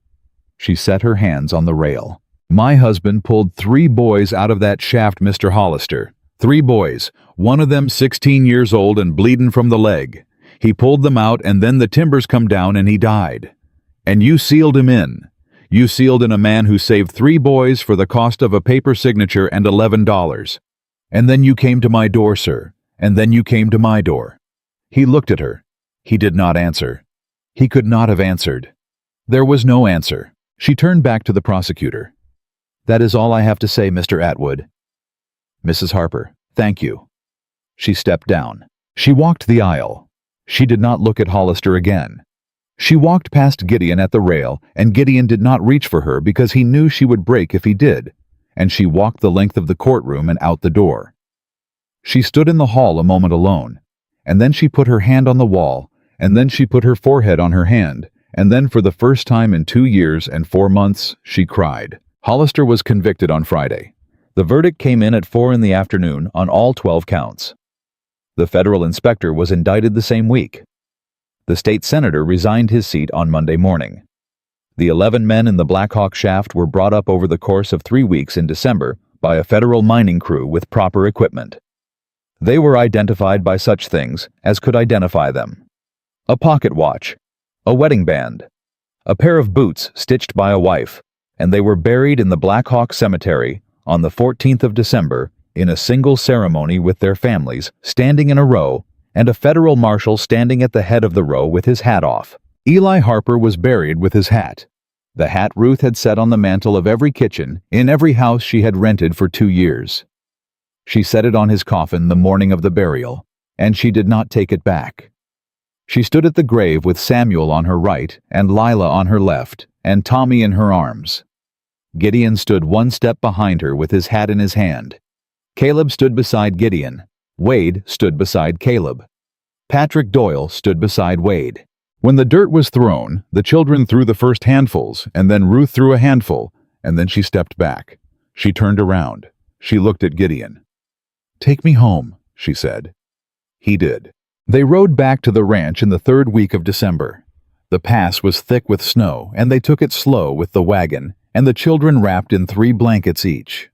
She set her hands on the rail. My husband pulled 3 boys out of that shaft, Mr. Hollister. 3 boys, one of them 16 years old and bleeding from the leg. He pulled them out and then the timbers come down and he died. And you sealed him in. You sealed in a man who saved 3 boys for the cost of a paper signature and $11. And then you came to my door, sir. And then you came to my door. He looked at her. He did not answer. He could not have answered. There was no answer. She turned back to the prosecutor. That is all I have to say, Mr. Atwood. Mrs. Harper, thank you. She stepped down. She walked the aisle. She did not look at Hollister again. She walked past Gideon at the rail, and Gideon did not reach for her because he knew she would break if he did, and she walked the length of the courtroom and out the door. She stood in the hall a moment alone, and then she put her hand on the wall, and then she put her forehead on her hand, and then for the first time in 2 years and 4 months, she cried. Hollister was convicted on Friday. The verdict came in at 4 in the afternoon on all 12 counts. The federal inspector was indicted the same week. The state senator resigned his seat on Monday morning. The 11 men in the Black Hawk shaft were brought up over the course of 3 weeks in December by a federal mining crew with proper equipment. They were identified by such things as could identify them: a pocket watch, a wedding band, a pair of boots stitched by a wife, and they were buried in the Black Hawk Cemetery on the 14th of December in a single ceremony with their families standing in a row and a federal marshal standing at the head of the row with his hat off. Eli Harper was buried with his hat. The hat Ruth had set on the mantel of every kitchen in every house she had rented for 2 years. She set it on his coffin the morning of the burial, and she did not take it back. She stood at the grave with Samuel on her right and Lila on her left and Tommy in her arms. Gideon stood 1 step behind her with his hat in his hand. Caleb stood beside Gideon. Wade stood beside Caleb. Patrick Doyle stood beside Wade. When the dirt was thrown, the children threw the first handfuls, and then Ruth threw a handful, and then she stepped back. She turned around. She looked at Gideon. "Take me home," she said. He did. They rode back to the ranch in the third week of December. The pass was thick with snow, and they took it slow with the wagon, and the children wrapped in 3 blankets each.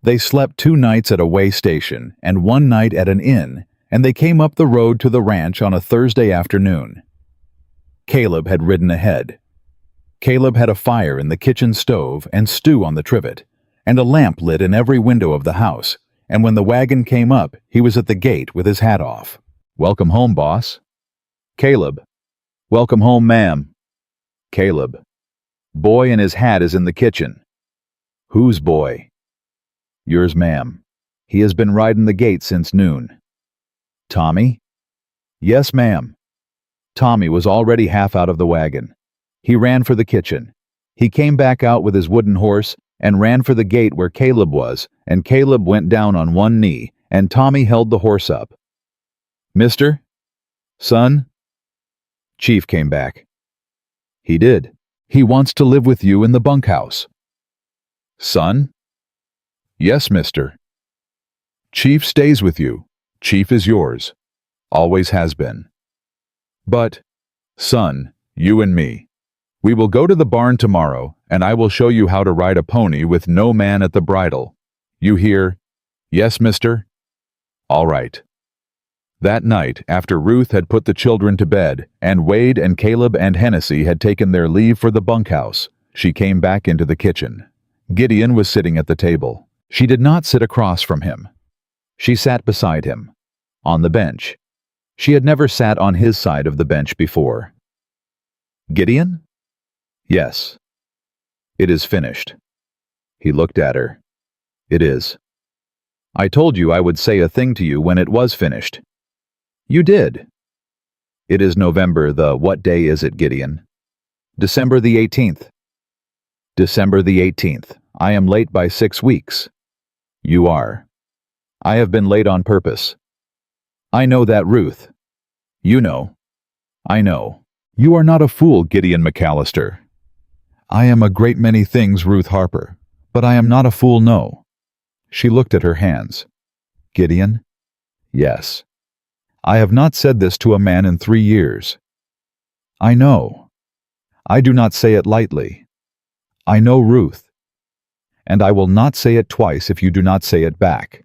They slept 2 nights at a way station and 1 night at an inn, and they came up the road to the ranch on a Thursday afternoon. Caleb had ridden ahead. Caleb had a fire in the kitchen stove and stew on the trivet, and a lamp lit in every window of the house, and when the wagon came up, he was at the gate with his hat off. "Welcome home, boss." Caleb. "Welcome home, ma'am." Caleb. "Boy and his hat is in the kitchen." "Whose boy?" "Yours, ma'am. He has been riding the gate since noon." "Tommy?" "Yes, ma'am." Tommy was already half out of the wagon. He ran for the kitchen. He came back out with his wooden horse and ran for the gate where Caleb was, and Caleb went down on 1 knee, and Tommy held the horse up. "Mister? Son?" Chief came back. "He did. He wants to live with you in the bunkhouse." "Son?" "Yes, mister." "Chief stays with you. Chief is yours. Always has been. But, son, you and me. We will go to the barn tomorrow, and I will show you how to ride a pony with no man at the bridle. You hear? Yes, mister? All right." That night, after Ruth had put the children to bed, and Wade and Caleb and Hennessy had taken their leave for the bunkhouse, she came back into the kitchen. Gideon was sitting at the table. She did not sit across from him. She sat beside him, on the bench. She had never sat on his side of the bench before. "Gideon?" "Yes." "It is finished." He looked at her. "It is. I told you I would say a thing to you when it was finished." "You did." "It is November the— what day is it, Gideon?" "December the 18th. "December the 18th. I am late by 6 weeks." "You are." "I have been late on purpose." "I know that, Ruth." "You know." "I know. You are not a fool, Gideon McAllister." "I am a great many things, Ruth Harper, but I am not a fool, no." She looked at her hands. "Gideon?" "Yes." "I have not said this to a man in 3 years." "I know. I do not say it lightly. I know, Ruth. And I will not say it twice if you do not say it back."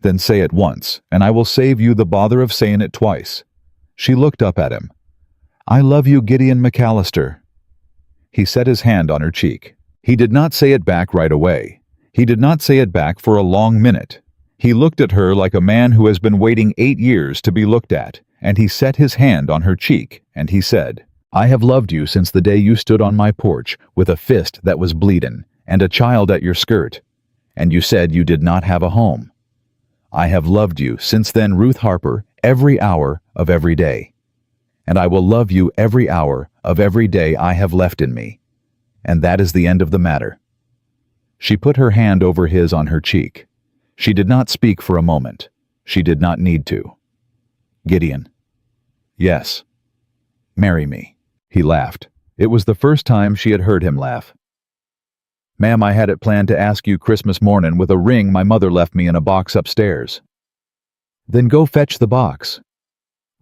"Then say it once, and I will save you the bother of saying it twice." She looked up at him. "I love you, Gideon McAllister." He set his hand on her cheek. He did not say it back right away. He did not say it back for a long minute. He looked at her like a man who has been waiting 8 years to be looked at, and he set his hand on her cheek, and he said, "I have loved you since the day you stood on my porch with a fist that was bleedin' and a child at your skirt, and you said you did not have a home. I have loved you since then, Ruth Harper, every hour of every day. And I will love you every hour of every day I have left in me. And that is the end of the matter." She put her hand over his on her cheek. She did not speak for a moment. She did not need to. "Gideon." "Yes." "Marry me." He laughed. It was the first time she had heard him laugh. "Ma'am, I had it planned to ask you Christmas mornin' with a ring my mother left me in a box upstairs." "Then go fetch the box."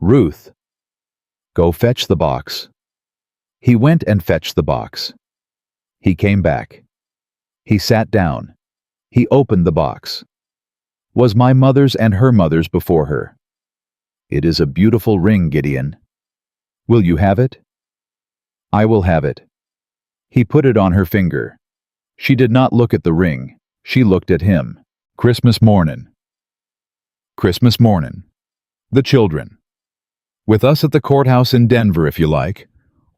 "Ruth." "Go fetch the box." He went and fetched the box. He came back. He sat down. He opened the box. Was my mother's and her mother's before her. "It is a beautiful ring, Gideon. Will you have it?" "I will have it." He put it on her finger. She did not look at the ring. She looked at him. Christmas mornin'. Christmas mornin'. The children. With us at the courthouse in Denver if you like,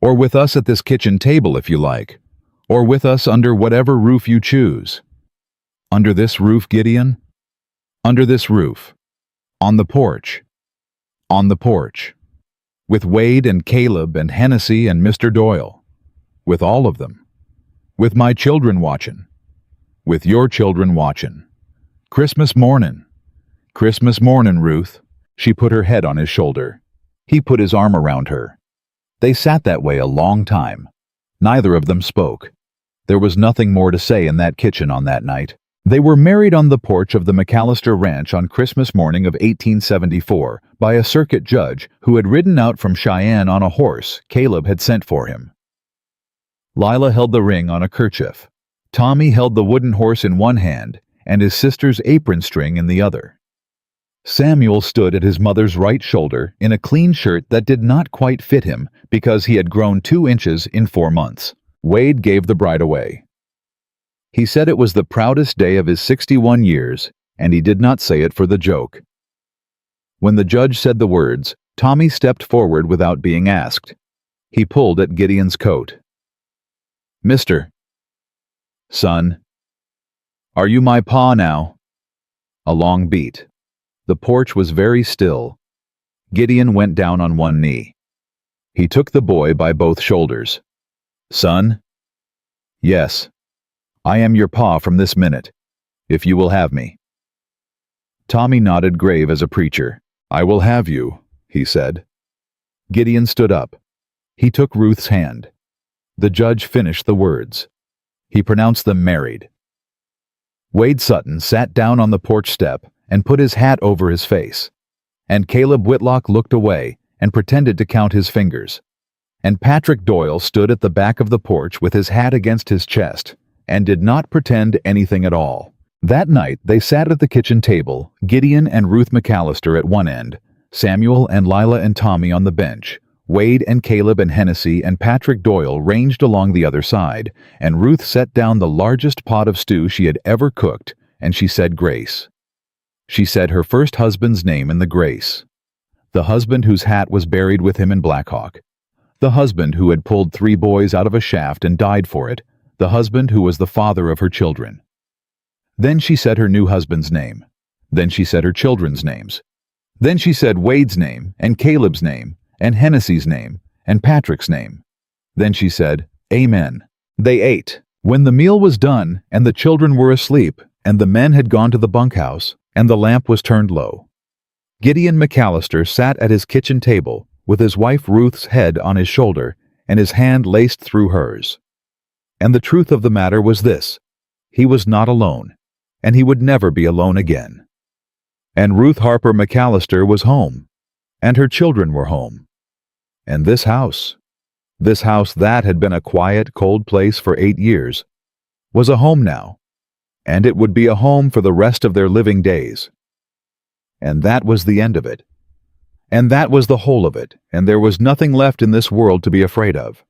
or with us at this kitchen table if you like, or with us under whatever roof you choose. Under this roof, Gideon? Under this roof. On the porch. On the porch. With Wade and Caleb and Hennessy and Mr. Doyle. With all of them. With my children watchin'. With your children watchin'. Christmas mornin'. Christmas mornin', Ruth. She put her head on his shoulder. He put his arm around her. They sat that way a long time. Neither of them spoke. There was nothing more to say in that kitchen on that night. They were married on the porch of the McAllister Ranch on Christmas morning of 1874 by a circuit judge who had ridden out from Cheyenne on a horse Caleb had sent for him. Lila held the ring on a kerchief. Tommy held the wooden horse in one hand and his sister's apron string in the other. Samuel stood at his mother's right shoulder in a clean shirt that did not quite fit him because he had grown 2 inches in 4 months. Wade gave the bride away. He said it was the proudest day of his 61 years, and he did not say it for the joke. When the judge said the words, Tommy stepped forward without being asked. He pulled at Gideon's coat. "Mister, son, are you my pa now?" A long beat. The porch was very still. Gideon went down on one knee. He took the boy by both shoulders. "Son?" "Yes. I am your pa from this minute, if you will have me." Tommy nodded, grave as a preacher. "I will have you," he said. Gideon stood up. He took Ruth's hand. The judge finished the words. He pronounced them married. Wade Sutton sat down on the porch step and put his hat over his face. And Caleb Whitlock looked away and pretended to count his fingers. And Patrick Doyle stood at the back of the porch with his hat against his chest and did not pretend anything at all. That night they sat at the kitchen table, Gideon and Ruth McAllister at one end, Samuel and Lila and Tommy on the bench, Wade and Caleb and Hennessy and Patrick Doyle ranged along the other side, and Ruth set down the largest pot of stew she had ever cooked, and she said grace. She said her first husband's name in the grace. The husband whose hat was buried with him in Black Hawk. The husband who had pulled 3 boys out of a shaft and died for it. The husband who was the father of her children. Then she said her new husband's name. Then she said her children's names. Then she said Wade's name, and Caleb's name, and Hennessy's name, and Patrick's name. Then she said, "Amen." They ate. When the meal was done, and the children were asleep, and the men had gone to the bunkhouse, and the lamp was turned low, Gideon McAllister sat at his kitchen table, with his wife Ruth's head on his shoulder, and his hand laced through hers. And the truth of the matter was this: he was not alone, and he would never be alone again. And Ruth Harper McAllister was home, and her children were home. And this house that had been a quiet, cold place for 8 years, was a home now, and it would be a home for the rest of their living days. And that was the end of it. And that was the whole of it, and there was nothing left in this world to be afraid of.